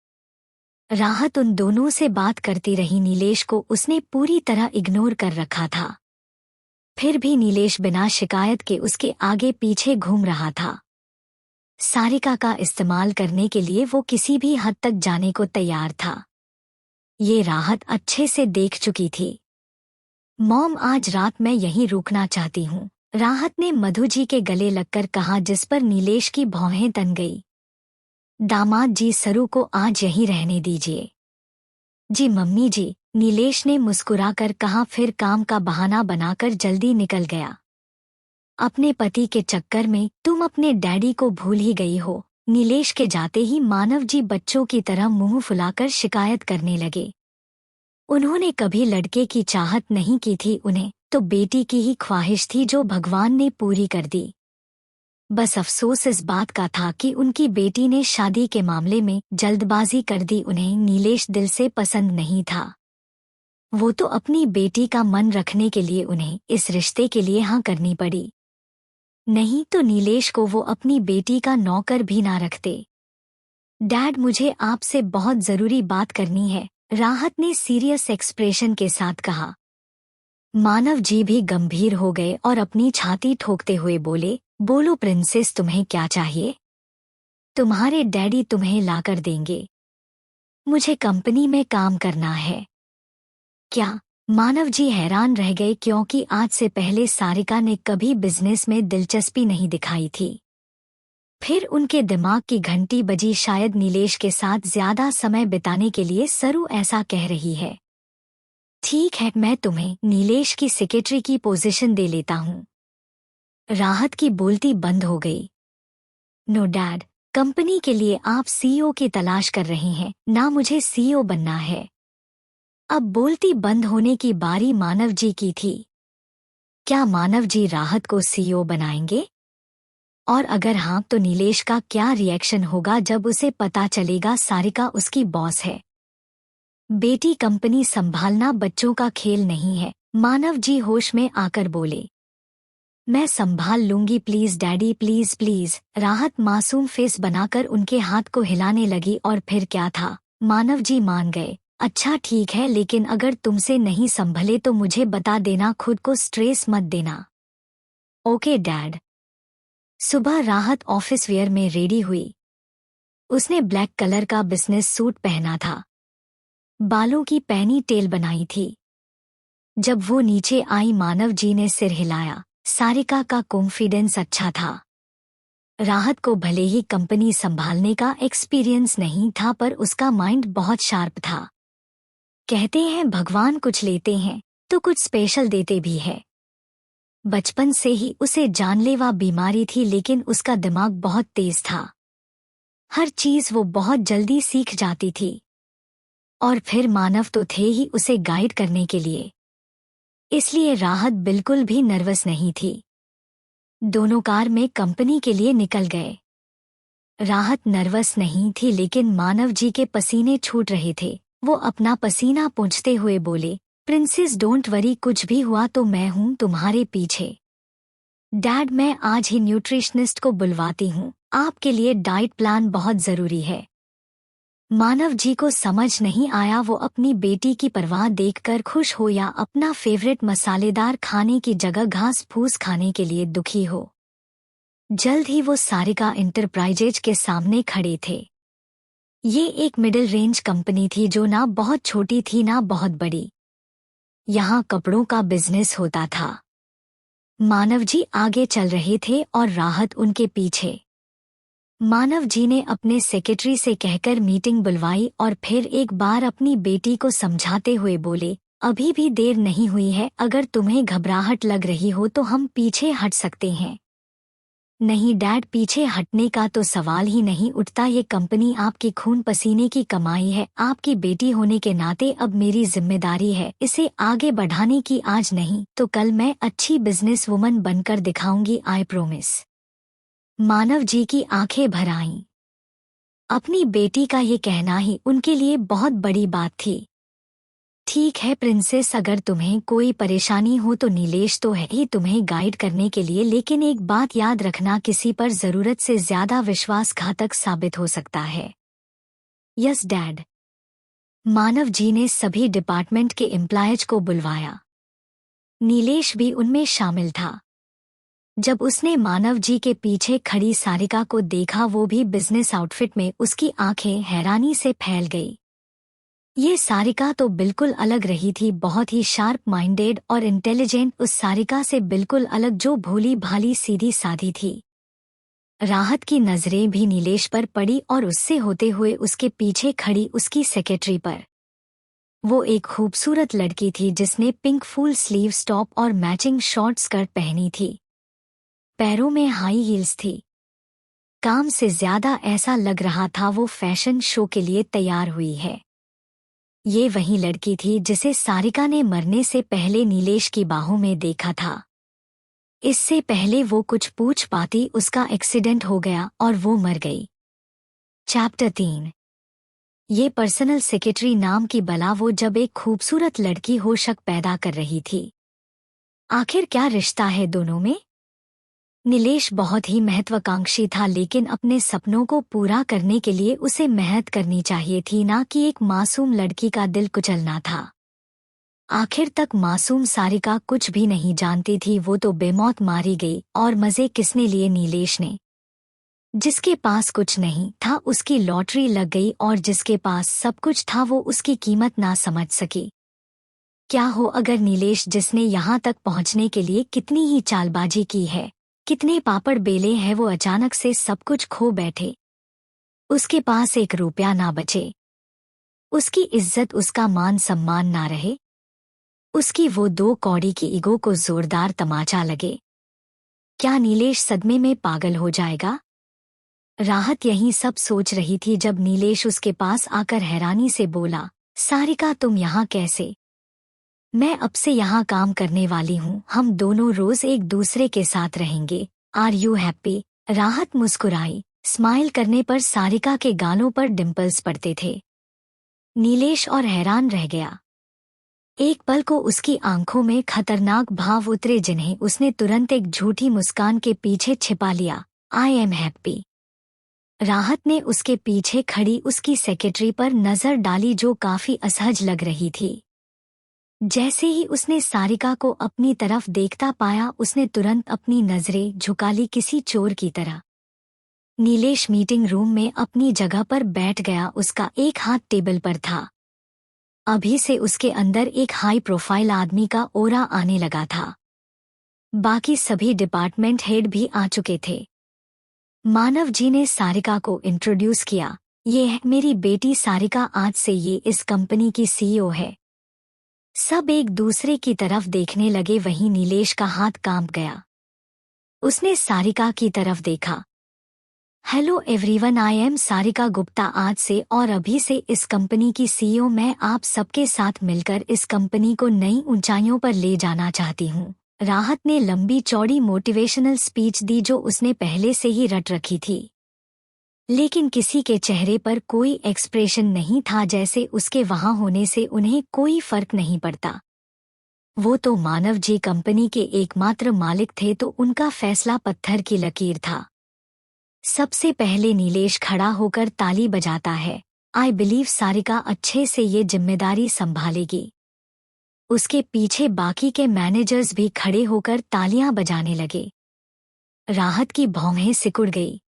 राहत उन दोनों से बात करती रही। नीलेश को उसने पूरी तरह इग्नोर कर रखा था। फिर भी नीलेश बिना शिकायत के उसके आगे पीछे घूम रहा था। सारिका का इस्तेमाल करने के लिए वो किसी भी हद तक जाने को तैयार था। ये राहत अच्छे से देख चुकी थी। मॉम, आज रात मैं यहीं रुकना चाहती हूँ, राहत ने मधु जी के गले लगकर कहा, जिस पर नीलेश की भौहें तन गई। दामाद जी, सरू को आज यहीं रहने दीजिए। जी मम्मी जी, नीलेश ने मुस्कुराकर कहा, फिर काम का बहाना बनाकर जल्दी निकल गया। अपने पति के चक्कर में तुम अपने डैडी को भूल ही गई हो। नीलेश के जाते ही मानव जी बच्चों की तरह मुंह फुलाकर शिकायत करने लगे। उन्होंने कभी लड़के की चाहत नहीं की थी, उन्हें तो बेटी की ही ख्वाहिश थी जो भगवान ने पूरी कर दी। बस अफसोस इस बात का था कि उनकी बेटी ने शादी के मामले में जल्दबाजी कर दी। उन्हें नीलेश दिल से पसंद नहीं था। वो तो अपनी बेटी का मन रखने के लिए उन्हें इस रिश्ते के लिए हाँ करनी पड़ी। नहीं तो नीलेश को वो अपनी बेटी का नौकर भी ना रखते। डैड, मुझे आपसे बहुत जरूरी बात करनी है, राहत ने सीरियस एक्सप्रेशन के साथ कहा। मानव जी भी गंभीर हो गए और अपनी छाती ठोकते हुए बोले, बोलो प्रिंसेस, तुम्हें क्या चाहिए? तुम्हारे डैडी तुम्हें लाकर देंगे। मुझे कंपनी में काम करना है। क्या? मानव जी हैरान रह गए क्योंकि आज से पहले सारिका ने कभी बिजनेस में दिलचस्पी नहीं दिखाई थी। फिर उनके दिमाग की घंटी बजी, शायद नीलेश के साथ ज्यादा समय बिताने के लिए सरू ऐसा कह रही है। ठीक है, मैं तुम्हें नीलेश की सेक्रेटरी की पोजीशन दे लेता हूँ। राहत की बोलती बंद हो गई। नो डैड, कंपनी के लिए आप सीईओ की तलाश कर रहे हैं, ना मुझे सीईओ बनना है। अब बोलती बंद होने की बारी मानव जी की थी। क्या मानव जी राहत को सीईओ बनाएंगे? और अगर हाँ, तो नीलेश का क्या रिएक्शन होगा जब उसे पता चलेगा सारिका उसकी बॉस है? बेटी, कंपनी संभालना बच्चों का खेल नहीं है, मानव जी होश में आकर बोले। मैं संभाल लूंगी, प्लीज डैडी, प्लीज प्लीज। राहत मासूम फेस बनाकर उनके हाथ को हिलाने लगी। और फिर क्या था, मानव जी मान गए। अच्छा ठीक है, लेकिन अगर तुमसे नहीं संभले तो मुझे बता देना, खुद को स्ट्रेस मत देना। Okay dad. सुबह राहत ऑफिस वेयर में रेडी हुई। उसने ब्लैक कलर का बिजनेस सूट पहना था, बालों की पैनी टेल बनाई थी। जब वो नीचे आई, मानव जी ने सिर हिलाया। सारिका का कॉन्फिडेंस अच्छा था। राहत को भले ही कंपनी संभालने का एक्सपीरियंस नहीं था, पर उसका माइंड बहुत शार्प था। कहते हैं भगवान कुछ लेते हैं तो कुछ स्पेशल देते भी है। बचपन से ही उसे जानलेवा बीमारी थी, लेकिन उसका दिमाग बहुत तेज था। हर चीज वो बहुत जल्दी सीख जाती थी। और फिर मानव तो थे ही उसे गाइड करने के लिए। इसलिए राहत बिल्कुल भी नर्वस नहीं थी। दोनों कार में कंपनी के लिए निकल गए। राहत नर्वस नहीं थी, लेकिन मानव जी के पसीने छूट रहे थे। वो अपना पसीना पोंछते हुए बोले, प्रिंसेस डोंट वरी, कुछ भी हुआ तो मैं हूँ तुम्हारे पीछे। डैड, मैं आज ही न्यूट्रिशनिस्ट को बुलवाती हूँ, आपके लिए डाइट प्लान बहुत जरूरी है। मानव जी को समझ नहीं आया वो अपनी बेटी की परवाह देखकर खुश हो या अपना फेवरेट मसालेदार खाने की जगह घास फूस खाने के लिए दुखी हो। जल्द ही वो सारिका इंटरप्राइजेज के सामने खड़े थे। ये एक मिडिल रेंज कंपनी थी जो ना बहुत छोटी थी ना बहुत बड़ी। यहाँ कपड़ों का बिजनेस होता था। मानव जी आगे चल रहे थे और राहत उनके पीछे। मानव जी ने अपने सेक्रेटरी से कहकर मीटिंग बुलवाई और फिर एक बार अपनी बेटी को समझाते हुए बोले, अभी भी देर नहीं हुई है, अगर तुम्हें घबराहट लग रही हो तो हम पीछे हट सकते हैं। नहीं डैड, पीछे हटने का तो सवाल ही नहीं उठता, ये कंपनी आपकी खून पसीने की कमाई है। आपकी बेटी होने के नाते अब मेरी जिम्मेदारी है इसे आगे बढ़ाने की। आज नहीं तो कल मैं अच्छी बिजनेस वुमन बनकर दिखाऊंगी, आई प्रोमिस। मानव जी की आंखें भर आईं। अपनी बेटी का ये कहना ही उनके लिए बहुत बड़ी बात थी। ठीक है प्रिंसेस, अगर तुम्हें कोई परेशानी हो तो नीलेश तो है ही तुम्हें गाइड करने के लिए, लेकिन एक बात याद रखना, किसी पर जरूरत से ज्यादा विश्वासघातक साबित हो सकता है। Yes dad. मानव जी ने सभी डिपार्टमेंट के एम्प्लॉयज को बुलवाया। नीलेश भी उनमें शामिल था। जब उसने मानव जी के पीछे खड़ी सारिका को देखा, वो भी बिजनेस आउटफिट में, उसकी आंखें हैरानी से फैल गई। ये सारिका तो बिल्कुल अलग रही थी, बहुत ही शार्प माइंडेड और इंटेलिजेंट, उस सारिका से बिल्कुल अलग जो भोली भाली सीधी साधी थी। राहत की नजरें भी नीलेश पर पड़ी और उससे होते हुए उसके पीछे खड़ी उसकी सेक्रेटरी पर। वो एक खूबसूरत लड़की थी जिसने पिंक फुल स्लीव टॉप और मैचिंग शॉर्ट स्कर्ट पहनी थी। पैरों में हाई हील्स थी। काम से ज्यादा ऐसा लग रहा था वो फैशन शो के लिए तैयार हुई है। ये वही लड़की थी जिसे सारिका ने मरने से पहले नीलेश की बाहों में देखा था। इससे पहले वो कुछ पूछ पाती, उसका एक्सीडेंट हो गया और वो मर गई। चैप्टर 3। ये पर्सनल सेक्रेटरी नाम की बला वो जब एक खूबसूरत लड़की हो शक पैदा कर रही थी। आखिर क्या रिश्ता है दोनों में? नीलेश बहुत ही महत्वाकांक्षी था, लेकिन अपने सपनों को पूरा करने के लिए उसे मेहनत करनी चाहिए थी, ना कि एक मासूम लड़की का दिल कुचलना था। आखिर तक मासूम सारिका कुछ भी नहीं जानती थी, वो तो बेमौत मारी गई, और मजे किसने लिए? नीलेश ने। जिसके पास कुछ नहीं था उसकी लॉटरी लग गई, और जिसके पास सब कुछ था वो उसकी कीमत ना समझ सकी। क्या हो अगर नीलेश, जिसने यहाँ तक पहुँचने के लिए कितनी ही चालबाजी की है, कितने पापड़ बेले हैं, वो अचानक से सब कुछ खो बैठे। उसके पास एक रुपया ना बचे, उसकी इज्जत, उसका मान सम्मान ना रहे, उसकी वो 2 कौड़ी की ईगो को जोरदार तमाचा लगे। क्या नीलेश सदमे में पागल हो जाएगा? राहत यही सब सोच रही थी जब नीलेश उसके पास आकर हैरानी से बोला, सारिका तुम यहाँ कैसे? मैं अब से यहाँ काम करने वाली हूँ, हम दोनों रोज एक दूसरे के साथ रहेंगे। Are you happy? राहत मुस्कुराई। स्माइल करने पर सारिका के गालों पर डिम्पल्स पड़ते थे। नीलेश और हैरान रह गया। एक पल को उसकी आंखों में खतरनाक भाव उतरे, जिन्हें उसने तुरंत एक झूठी मुस्कान के पीछे छिपा लिया। I am happy. राहत ने उसके पीछे खड़ी उसकी सेक्रेटरी पर नजर डाली, जो काफी असहज लग रही थी। जैसे ही उसने सारिका को अपनी तरफ देखता पाया, उसने तुरंत अपनी नजरें झुका ली, किसी चोर की तरह। नीलेश मीटिंग रूम में अपनी जगह पर बैठ गया, उसका एक हाथ टेबल पर था। अभी से उसके अंदर एक हाई प्रोफाइल आदमी का ओरा आने लगा था। बाकी सभी डिपार्टमेंट हेड भी आ चुके थे। मानव जी ने सारिका को इंट्रोड्यूस किया। ये है मेरी बेटी सारिका, आज से ये इस कंपनी की सीईओ है। सब एक दूसरे की तरफ देखने लगे, वहीं नीलेश का हाथ कांप गया। उसने सारिका की तरफ देखा। Hello everyone, I am Sarika Gupta, आज से और अभी से इस कंपनी की सीईओ। मैं आप सबके साथ मिलकर इस कंपनी को नई ऊंचाइयों पर ले जाना चाहती हूँ। राहत ने लंबी चौड़ी मोटिवेशनल स्पीच दी, जो उसने पहले से ही रट रखी थी, लेकिन किसी के चेहरे पर कोई एक्सप्रेशन नहीं था, जैसे उसके वहां होने से उन्हें कोई फर्क नहीं पड़ता। वो तो मानव जी कंपनी के एकमात्र मालिक थे, तो उनका फैसला पत्थर की लकीर था। सबसे पहले नीलेश खड़ा होकर ताली बजाता है। आई बिलीव सारिका अच्छे से ये जिम्मेदारी संभालेगी। उसके पीछे बाकी के मैनेजर्स भी खड़े होकर तालियां बजाने लगे। राहत की भौहें सिकुड़ गई।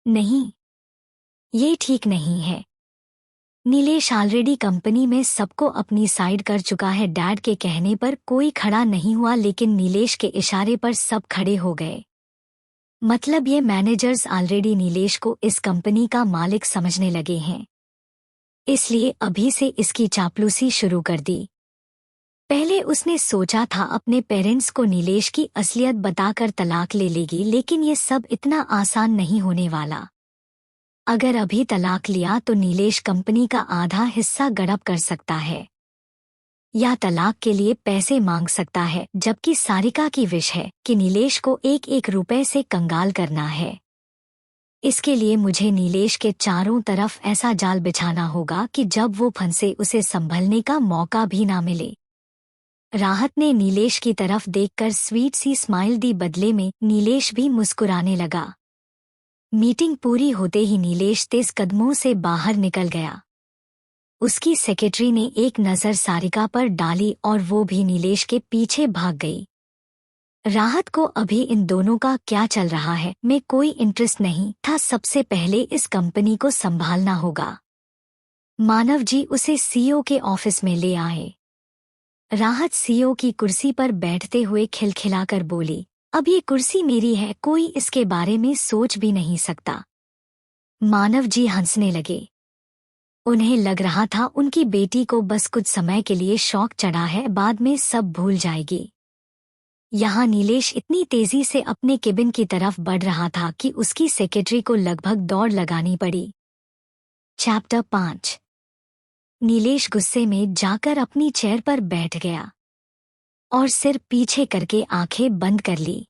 नहीं, ये ठीक नहीं है। नीलेश ऑलरेडी कंपनी में सबको अपनी साइड कर चुका है। डैड के कहने पर कोई खड़ा नहीं हुआ, लेकिन नीलेश के इशारे पर सब खड़े हो गए। मतलब ये मैनेजर्स ऑलरेडी नीलेश को इस कंपनी का मालिक समझने लगे हैं, इसलिए अभी से इसकी चापलूसी शुरू कर दी। पहले उसने सोचा था अपने पेरेंट्स को नीलेश की असलियत बताकर तलाक ले लेगी, लेकिन ये सब इतना आसान नहीं होने वाला। अगर अभी तलाक लिया तो नीलेश कंपनी का आधा हिस्सा गड़प कर सकता है, या तलाक के लिए पैसे मांग सकता है, जबकि सारिका की विश है कि नीलेश को एक एक रुपए से कंगाल करना है। इसके लिए मुझे नीलेश के चारों तरफ ऐसा जाल बिछाना होगा कि जब वो फंसे उसे संभलने का मौका भी ना मिले। राहत ने नीलेश की तरफ देखकर स्वीट सी स्माइल दी, बदले में नीलेश भी मुस्कुराने लगा। मीटिंग पूरी होते ही नीलेश तेज कदमों से बाहर निकल गया। उसकी सेक्रेटरी ने एक नज़र सारिका पर डाली और वो भी नीलेश के पीछे भाग गई। राहत को अभी इन दोनों का क्या चल रहा है में कोई इंटरेस्ट नहीं था। सबसे पहले इस कंपनी को संभालना होगा। मानव जी उसे सीईओ के ऑफिस में ले आए। राहत सीईओ की कुर्सी पर बैठते हुए खिलखिलाकर बोली, अब ये कुर्सी मेरी है, कोई इसके बारे में सोच भी नहीं सकता। मानव जी हंसने लगे। उन्हें लग रहा था उनकी बेटी को बस कुछ समय के लिए शौक चढ़ा है, बाद में सब भूल जाएगी। यहाँ नीलेश इतनी तेजी से अपने केबिन की तरफ बढ़ रहा था कि उसकी सेक्रेटरी को लगभग दौड़ लगानी पड़ी। चैप्टर 5। नीलेश गुस्से में जाकर अपनी चेयर पर बैठ गया और सिर पीछे करके आंखें बंद कर ली।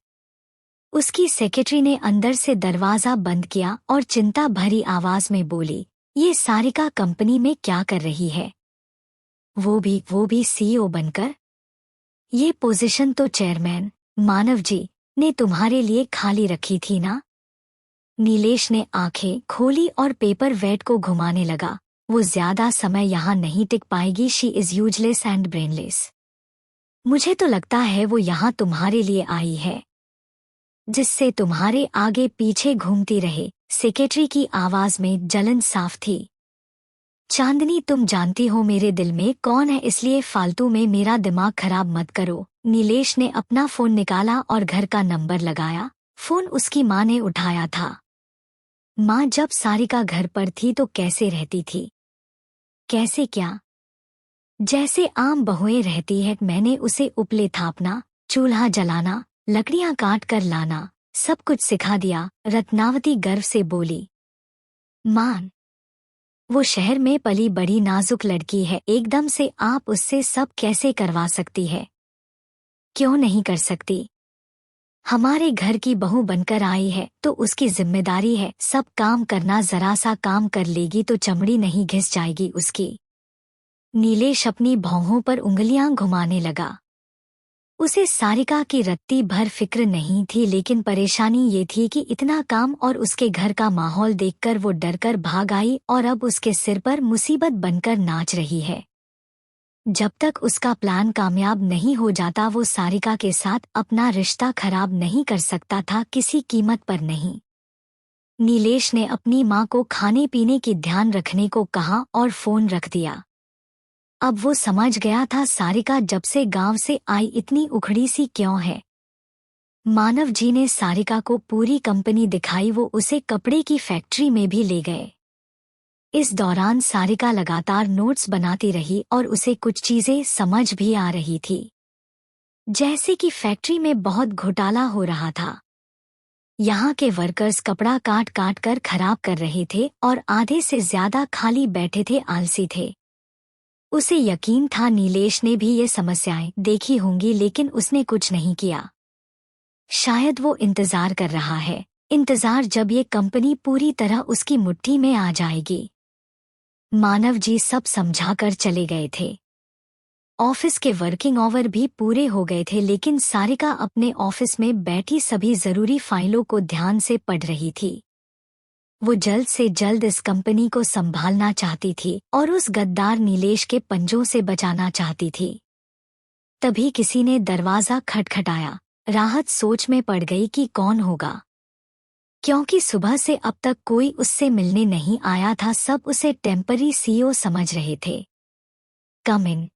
उसकी सेक्रेटरी ने अंदर से दरवाजा बंद किया और चिंता भरी आवाज में बोली, ये सारिका कंपनी में क्या कर रही है? वो भी सीईओ बनकर। ये पोजीशन तो चेयरमैन मानव जी ने तुम्हारे लिए खाली रखी थी ना? नीलेश ने आंखें खोली और पेपर वेट को घुमाने लगा। वो ज्यादा समय यहाँ नहीं टिक पाएगी। She is useless and brainless. मुझे तो लगता है वो यहाँ तुम्हारे लिए आई है, जिससे तुम्हारे आगे पीछे घूमती रहे। सेक्रेटरी की आवाज में जलन साफ थी। चांदनी, तुम जानती हो मेरे दिल में कौन है, इसलिए फालतू में मेरा दिमाग खराब मत करो। नीलेश ने अपना फोन निकाला और घर का नंबर लगाया। फोन उसकी माँ ने उठाया था। माँ जब सारिका घर पर थी तो कैसे रहती थी? कैसे क्या? जैसे आम बहुएं रहती है। मैंने उसे उपले थापना, चूल्हा जलाना, लकड़ियां काट कर लाना, सब कुछ सिखा दिया। रत्नावती गर्व से बोली। मां, वो शहर में पली बड़ी नाजुक लड़की है, एकदम से आप उससे सब कैसे करवा सकती है? क्यों नहीं कर सकती? हमारे घर की बहू बनकर आई है तो उसकी जिम्मेदारी है सब काम करना। जरा सा काम कर लेगी तो चमड़ी नहीं घिस जाएगी उसकी। नीलेश अपनी भौहों पर उंगलियां घुमाने लगा। उसे सारिका की रत्ती भर फिक्र नहीं थी, लेकिन परेशानी ये थी कि इतना काम और उसके घर का माहौल देखकर वो डरकर भाग आई और अब उसके सिर पर मुसीबत बनकर नाच रही है। जब तक उसका प्लान कामयाब नहीं हो जाता वो सारिका के साथ अपना रिश्ता खराब नहीं कर सकता था, किसी कीमत पर नहीं। नीलेश ने अपनी माँ को खाने पीने की ध्यान रखने को कहा और फोन रख दिया। अब वो समझ गया था सारिका जब से गांव से आई इतनी उखड़ी सी क्यों है। मानव जी ने सारिका को पूरी कंपनी दिखाई। वो उसे कपड़े की फैक्ट्री में भी ले गए। इस दौरान सारिका लगातार नोट्स बनाती रही और उसे कुछ चीजें समझ भी आ रही थी, जैसे कि फैक्ट्री में बहुत घोटाला हो रहा था। यहाँ के वर्कर्स कपड़ा काट काट कर खराब कर रहे थे और आधे से ज्यादा खाली बैठे थे, आलसी थे। उसे यकीन था नीलेश ने भी ये समस्याएं देखी होंगी, लेकिन उसने कुछ नहीं किया। शायद वो इंतजार कर रहा है, इंतजार जब ये कंपनी पूरी तरह उसकी मुट्ठी में आ जाएगी। मानव जी सब समझाकर चले गए थे। ऑफिस के वर्किंग आवर भी पूरे हो गए थे, लेकिन सारिका अपने ऑफिस में बैठी सभी जरूरी फाइलों को ध्यान से पढ़ रही थी। वो जल्द से जल्द इस कंपनी को संभालना चाहती थी और उस गद्दार नीलेश के पंजों से बचाना चाहती थी। तभी किसी ने दरवाजा खटखटाया। राहत सोच में पड़ गई कि कौन होगा, क्योंकि सुबह से अब तक कोई उससे मिलने नहीं आया था। सब उसे टेम्पररी सीईओ समझ रहे थे। कम इन।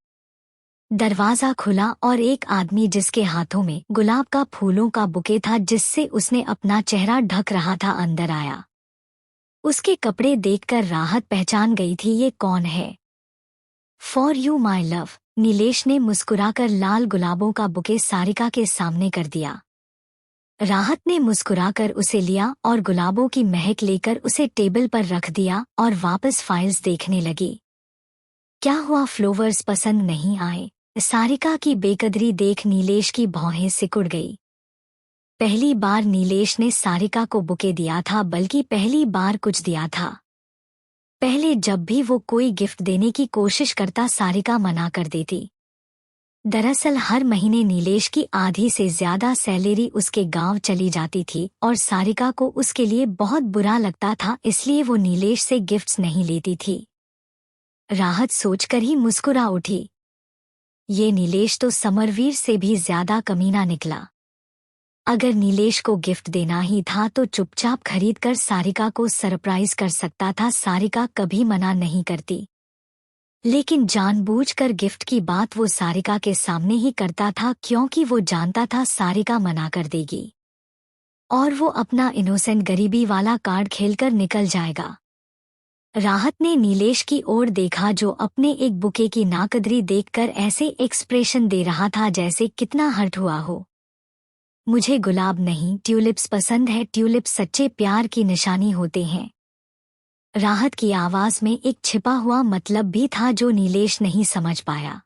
दरवाजा खुला और एक आदमी जिसके हाथों में गुलाब का फूलों का बुके था, जिससे उसने अपना चेहरा ढक रहा था, अंदर आया। उसके कपड़े देखकर राहत पहचान गई थी ये कौन है। For you my love. Nilesh ने मुस्कुराकर लाल गुलाबों का बुके सारिका के सामने कर दिया। राहत ने मुस्कुराकर उसे लिया और गुलाबों की महक लेकर उसे टेबल पर रख दिया और वापस फाइल्स देखने लगी। क्या हुआ, फ्लावर्स पसंद नहीं आए? सारिका की बेकदरी देख नीलेश की भौहें सिकुड़ गई। पहली बार नीलेश ने सारिका को बुके दिया था, बल्कि पहली बार कुछ दिया था। पहले जब भी वो कोई गिफ्ट देने की कोशिश करता सारिका मना कर देती। दरअसल हर महीने नीलेश की आधी से ज्यादा सैलरी उसके गांव चली जाती थी और सारिका को उसके लिए बहुत बुरा लगता था, इसलिए वो नीलेश से गिफ्ट्स नहीं लेती थी। राहत सोचकर ही मुस्कुरा उठी। ये नीलेश तो समरवीर से भी ज्यादा कमीना निकला। अगर नीलेश को गिफ्ट देना ही था तो चुपचाप खरीदकर सारिका को सरप्राइज कर सकता था। सारिका कभी मना नहीं करती, लेकिन जानबूझकर गिफ्ट की बात वो सारिका के सामने ही करता था, क्योंकि वो जानता था सारिका मना कर देगी और वो अपना इनोसेंट गरीबी वाला कार्ड खेलकर निकल जाएगा। राहत ने नीलेश की ओर देखा, जो अपने एक बुके की नाकदरी देखकर ऐसे एक्सप्रेशन दे रहा था जैसे कितना हर्ट हुआ हो। मुझे गुलाब नहीं, ट्यूलिप्स पसंद है। ट्यूलिप्स सच्चे प्यार की निशानी होते हैं। राहत की आवाज में एक छिपा हुआ मतलब भी था जो नीलेश नहीं समझ पाया,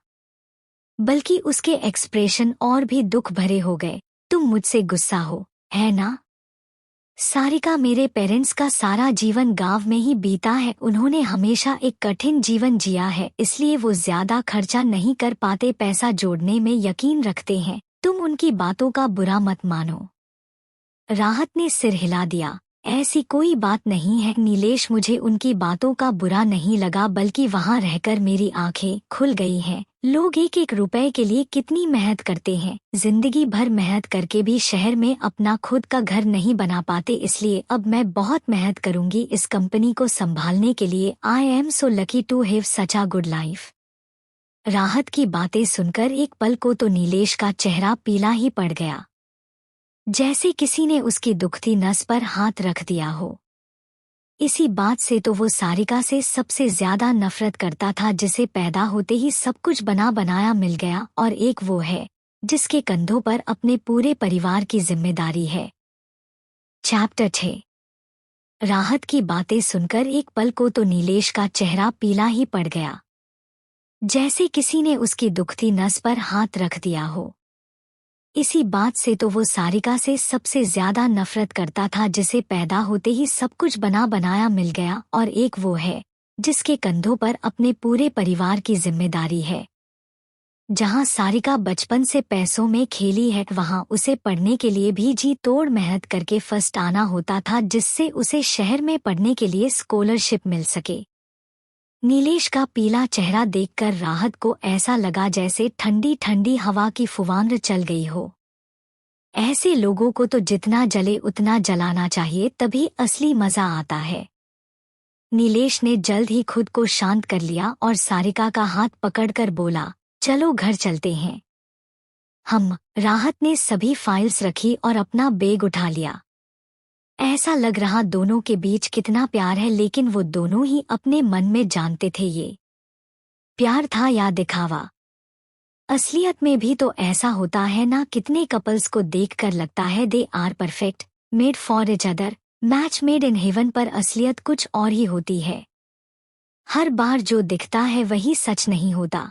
बल्कि उसके एक्सप्रेशन और भी दुख भरे हो गए। तुम मुझसे गुस्सा हो, है ना? सारिका, मेरे पेरेंट्स का सारा जीवन गांव में ही बीता है। उन्होंने हमेशा एक कठिन जीवन जिया है, इसलिए वो ज्यादा खर्चा नहीं कर पाते, पैसा जोड़ने में यकीन रखते हैं। तुम उनकी बातों का बुरा मत मानो। राहत ने सिर हिला दिया। ऐसी कोई बात नहीं है नीलेश, मुझे उनकी बातों का बुरा नहीं लगा, बल्कि वहाँ रहकर मेरी आंखें खुल गई हैं। लोग एक एक रुपए के लिए कितनी मेहनत करते हैं, जिंदगी भर मेहनत करके भी शहर में अपना खुद का घर नहीं बना पाते, इसलिए अब मैं बहुत मेहनत करूंगी इस कंपनी को संभालने के लिए। I am so lucky to have such a good life. Rahat की बातें सुनकर एक पल को तो नीलेश का चेहरा पीला ही पड़ गया, जैसे किसी ने उसकी दुखती नस पर हाथ रख दिया हो। इसी बात से तो वो सारिका से सबसे ज्यादा नफरत करता था, जिसे पैदा होते ही सब कुछ बना बनाया मिल गया, और एक वो है जिसके कंधों पर अपने पूरे परिवार की जिम्मेदारी है। चैप्टर 6। राहत की बातें सुनकर एक पल को तो नीलेश का चेहरा पीला ही पड़ गया, जैसे किसी ने उसकी दुखती नस पर हाथ रख दिया हो। इसी बात से तो वो सारिका से सबसे ज्यादा नफरत करता था, जिसे पैदा होते ही सब कुछ बना बनाया मिल गया, और एक वो है जिसके कंधों पर अपने पूरे परिवार की जिम्मेदारी है। जहाँ सारिका बचपन से पैसों में खेली है, वहाँ उसे पढ़ने के लिए भी जी तोड़ मेहनत करके फर्स्ट आना होता था, जिससे उसे शहर में पढ़ने के लिए स्कॉलरशिप मिल सके। नीलेश का पीला चेहरा देखकर राहत को ऐसा लगा जैसे ठंडी ठंडी हवा की फुवांद चल गई हो। ऐसे लोगों को तो जितना जले उतना जलाना चाहिए, तभी असली मजा आता है। नीलेश ने जल्द ही खुद को शांत कर लिया और सारिका का हाथ पकड़कर बोला, चलो घर चलते हैं। राहत ने सभी फाइल्स रखी और अपना बैग उठा लिया। ऐसा लग रहा दोनों के बीच कितना प्यार है, लेकिन वो दोनों ही अपने मन में जानते थे ये प्यार था या दिखावा। असलियत में भी तो ऐसा होता है ना, कितने कपल्स को देखकर लगता है they are perfect, made for each other, match made in heaven, पर असलियत कुछ और ही होती है। हर बार जो दिखता है वही सच नहीं होता।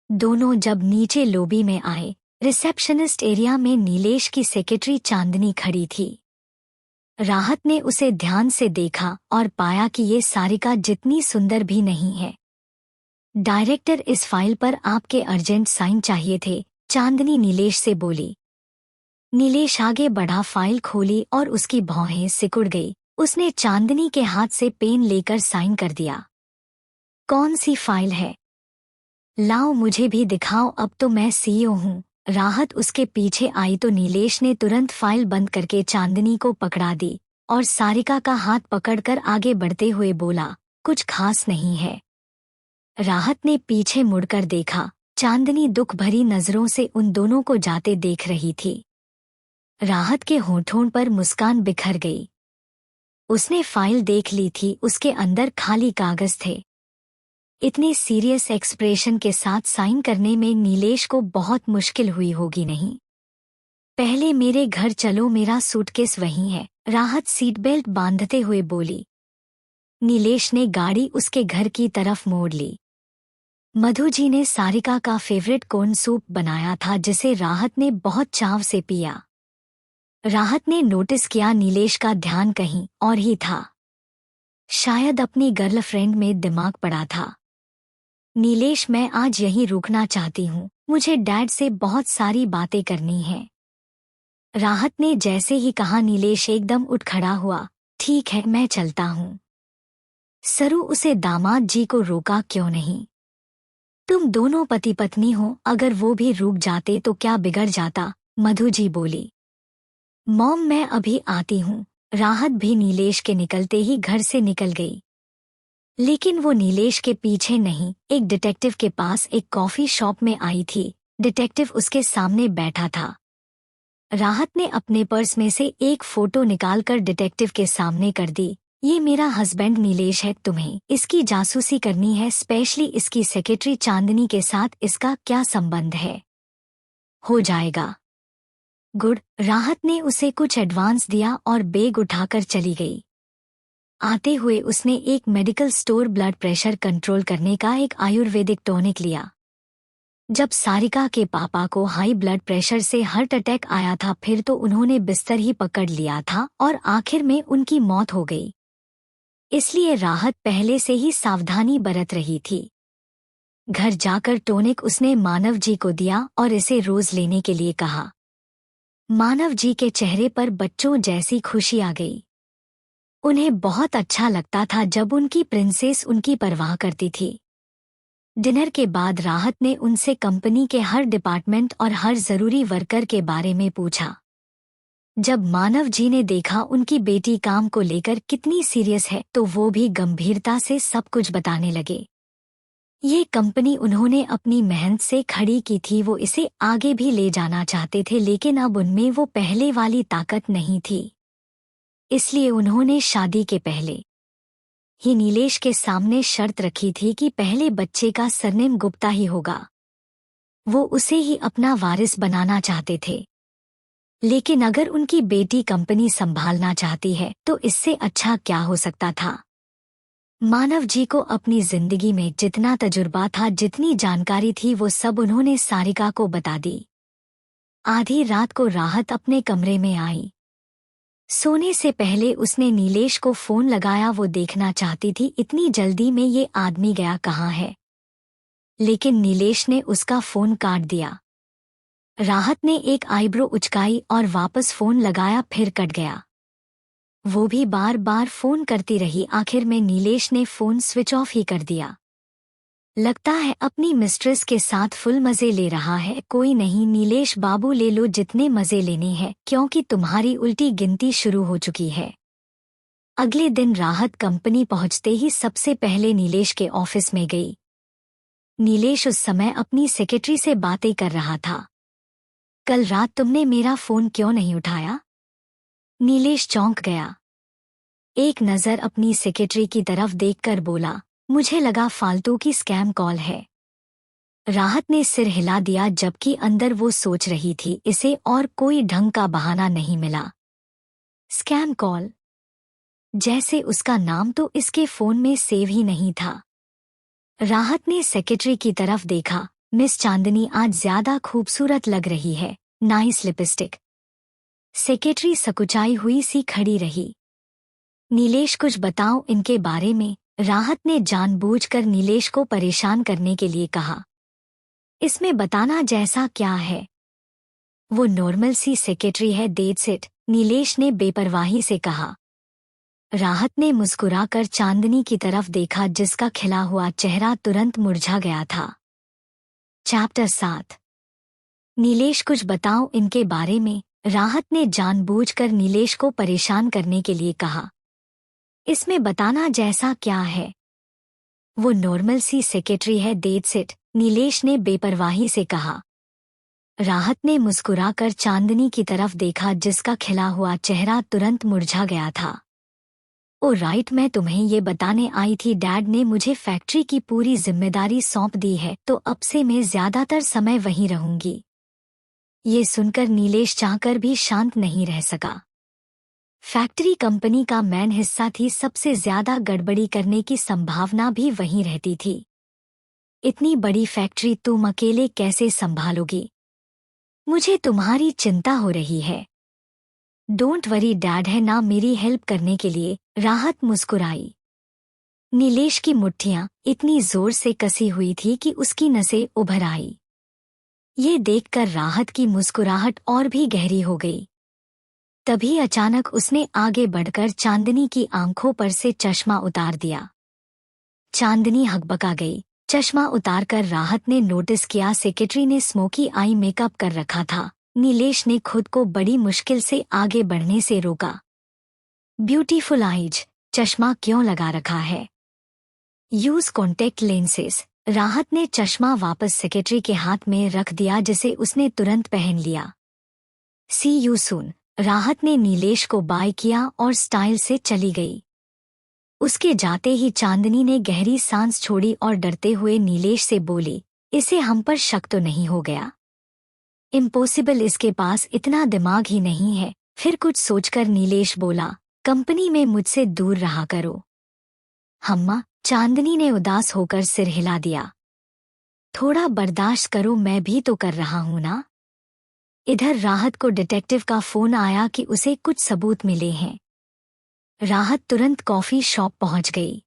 दोनों जब नीचे लॉबी में आए, रिसेप्शनिस्ट एरिया में नीलेश की सेक्रेटरी चांदनी खड़ी थी। राहत ने उसे ध्यान से देखा और पाया कि ये सारिका जितनी सुंदर भी नहीं है। डायरेक्टर, इस फाइल पर आपके अर्जेंट साइन चाहिए थे, चांदनी नीलेश से बोली। नीलेश आगे बढ़ा, फाइल खोली और उसकी भौहें सिकुड़ गई। उसने चांदनी के हाथ से पेन लेकर साइन कर दिया। कौन सी फाइल है? लाओ मुझे भी दिखाओ, अब तो मैं सीईओ हूँ। राहत उसके पीछे आई तो नीलेश ने तुरंत फाइल बंद करके चांदनी को पकड़ा दी और सारिका का हाथ पकड़कर आगे बढ़ते हुए बोला, कुछ खास नहीं है। राहत ने पीछे मुड़कर देखा, चांदनी दुख भरी नजरों से उन दोनों को जाते देख रही थी। राहत के होठों पर मुस्कान बिखर गई। उसने फाइल देख ली थी, उसके अंदर खाली कागज थे। इतने सीरियस एक्सप्रेशन के साथ साइन करने में नीलेश को बहुत मुश्किल हुई होगी नहीं? पहले मेरे घर चलो, मेरा सूटकेस वहीं है, राहत सीट बेल्ट बांधते हुए बोली। नीलेश ने गाड़ी उसके घर की तरफ मोड़ ली। मधु जी ने सारिका का फेवरेट कॉर्न सूप बनाया था, जिसे राहत ने बहुत चाव से पिया। राहत ने नोटिस किया नीलेश का ध्यान कहीं और ही था, शायद अपनी गर्लफ्रेंड में दिमाग पड़ा था। नीलेश, मैं आज यहीं रुकना चाहती हूँ, मुझे डैड से बहुत सारी बातें करनी हैं। राहत ने जैसे ही कहा, नीलेश एकदम उठ खड़ा हुआ। ठीक है, मैं चलता हूँ। सरू, उसे दामाद जी को रोका क्यों नहीं? तुम दोनों पति पत्नी हो, अगर वो भी रुक जाते तो क्या बिगड़ जाता? मधु जी बोली। मॉम, मैं अभी आती हूँ। राहत भी नीलेश के निकलते ही घर से निकल गई। लेकिन वो नीलेश के पीछे नहीं, एक डिटेक्टिव के पास एक कॉफी शॉप में आई थी। डिटेक्टिव उसके सामने बैठा था। राहत ने अपने पर्स में से एक फोटो निकालकर डिटेक्टिव के सामने कर दी। ये मेरा हस्बैंड नीलेश है, तुम्हें इसकी जासूसी करनी है, स्पेशली इसकी सेक्रेटरी चांदनी के साथ इसका क्या संबंध है? हो जाएगा। गुड। राहत ने उसे कुछ एडवांस दिया और बैग उठाकर चली गई। आते हुए उसने एक medical store blood pressure control करने का एक आयुर्वेदिक टॉनिक लिया। जब सारिका के पापा को हाई ब्लड प्रेशर से हार्ट अटैक आया था फिर तो उन्होंने बिस्तर ही पकड़ लिया था और आखिर में उनकी मौत हो गई। इसलिए राहत पहले से ही सावधानी बरत रही थी। घर जाकर टॉनिक उसने मानव जी को दिया और इसे रोज लेने के लिए कहा। मानव जी के चेहरे पर बच्चों जैसी खुशी आ गई। उन्हें बहुत अच्छा लगता था जब उनकी प्रिंसेस उनकी परवाह करती थी। डिनर के बाद राहत ने उनसे कंपनी के हर डिपार्टमेंट और हर जरूरी वर्कर के बारे में पूछा। जब मानव जी ने देखा उनकी बेटी काम को लेकर कितनी सीरियस है तो वो भी गंभीरता से सब कुछ बताने लगे। ये कंपनी उन्होंने अपनी मेहनत से खड़ी की थी, वो इसे आगे भी ले जाना चाहते थे लेकिन अब उनमें वो पहले वाली ताकत नहीं थी। इसलिए उन्होंने शादी के पहले ही नीलेश के सामने शर्त रखी थी कि पहले बच्चे का सरनेम गुप्ता ही होगा। वो उसे ही अपना वारिस बनाना चाहते थे। लेकिन अगर उनकी बेटी कंपनी संभालना चाहती है तो इससे अच्छा क्या हो सकता था। मानव जी को अपनी जिंदगी में जितना तजुर्बा था, जितनी जानकारी थी, वो सब उन्होंने सारिका को बता दी। आधी रात को राहत अपने कमरे में आई। सोने से पहले उसने नीलेश को फोन लगाया। वो देखना चाहती थी इतनी जल्दी में ये आदमी गया कहाँ है, लेकिन नीलेश ने उसका फोन काट दिया। राहत ने एक आईब्रो उचकाई और वापस फोन लगाया, फिर कट गया। वो भी बार बार फोन करती रही। आखिर में नीलेश ने फोन स्विच ऑफ ही कर दिया। लगता है अपनी मिस्ट्रेस के साथ फुल मजे ले रहा है। कोई नहीं नीलेश बाबू, ले लो जितने मजे लेने हैं, क्योंकि तुम्हारी उल्टी गिनती शुरू हो चुकी है। अगले दिन राहत कंपनी पहुंचते ही सबसे पहले नीलेश के ऑफिस में गई। नीलेश उस समय अपनी सेक्रेटरी से बातें कर रहा था। कल रात तुमने मेरा फोन क्यों नहीं उठाया? नीलेश चौंक गया। एक नज़र अपनी सेक्रेटरी की तरफ देखकर बोला, मुझे लगा फालतू की स्कैम कॉल है। राहत ने सिर हिला दिया, जबकि अंदर वो सोच रही थी इसे और कोई ढंग का बहाना नहीं मिला। Scam call? जैसे उसका नाम तो इसके फोन में सेव ही नहीं था। राहत ने सेक्रेटरी की तरफ देखा। मिस चांदनी आज ज्यादा खूबसूरत लग रही है, नाइस लिपस्टिक। सेक्रेटरी सकुचाई हुई सी खड़ी रही। नीलेश कुछ बताओ इनके बारे में, राहत ने जानबूझकर नीलेश को परेशान करने के लिए कहा। इसमें बताना जैसा क्या है? वो नॉर्मल सी सेक्रेटरी है, दैट्स इट, नीलेश ने बेपरवाही से कहा। राहत ने मुस्कुराकर चांदनी की तरफ देखा, जिसका खिला हुआ चेहरा तुरंत मुरझा गया था। चैप्टर 7। नीलेश कुछ बताओ इनके बारे में, राहत ने जानबूझकर नीलेश को परेशान करने के लिए कहा। इसमें बताना जैसा क्या है? वो नॉर्मल सी सेक्रेटरी है, दैट्स इट, नीलेश ने बेपरवाही से कहा। राहत ने मुस्कुराकर चांदनी की तरफ देखा, जिसका खिला हुआ चेहरा तुरंत मुरझा गया था। ओ राइट, मैं तुम्हें ये बताने आई थी, डैड ने मुझे फैक्ट्री की पूरी जिम्मेदारी सौंप दी है, तो अब से मैं ज्यादातर समय वहीं रहूंगी। ये सुनकर नीलेश चाहकर भी शांत नहीं रह सका। फैक्ट्री कंपनी का मेन हिस्सा थी, सबसे ज्यादा गड़बड़ी करने की संभावना भी वहीं रहती थी। इतनी बड़ी फैक्ट्री तुम अकेले कैसे संभालोगी? मुझे तुम्हारी चिंता हो रही है। डोंट वरी, डैड है ना मेरी हेल्प करने के लिए, राहत मुस्कुराई। नीलेश की मुट्ठियां इतनी जोर से कसी हुई थी कि उसकी नसें उभर आई। ये देखकर राहत की मुस्कुराहट और भी गहरी हो गई। तभी अचानक उसने आगे बढ़कर चांदनी की आंखों पर से चश्मा उतार दिया। चांदनी हकबका गई। चश्मा उतारकर राहत ने नोटिस किया सेक्रेटरी ने स्मोकी आई मेकअप कर रखा था। नीलेश ने खुद को बड़ी मुश्किल से आगे बढ़ने से रोका। ब्यूटीफुल आइज, चश्मा क्यों लगा रखा है? Use contact lenses. राहत ने चश्मा वापस सेक्रेटरी के हाथ में रख दिया, जिसे उसने तुरंत पहन लिया। सी यू सून, राहत ने नीलेश को बाय किया और स्टाइल से चली गई। उसके जाते ही चांदनी ने गहरी सांस छोड़ी और डरते हुए नीलेश से बोली, इसे हम पर शक तो नहीं हो गया? इम्पॉसिबल, इसके पास इतना दिमाग ही नहीं है। फिर कुछ सोचकर नीलेश बोला, कंपनी में मुझसे दूर रहा करो। हम्मा, चांदनी ने उदास होकर सिर हिला दिया। थोड़ा बर्दाश्त करो, मैं भी तो कर रहा हूं ना। इधर राहत को डिटेक्टिव का फोन आया कि उसे कुछ सबूत मिले हैं। राहत तुरंत कॉफी शॉप पहुंच गई।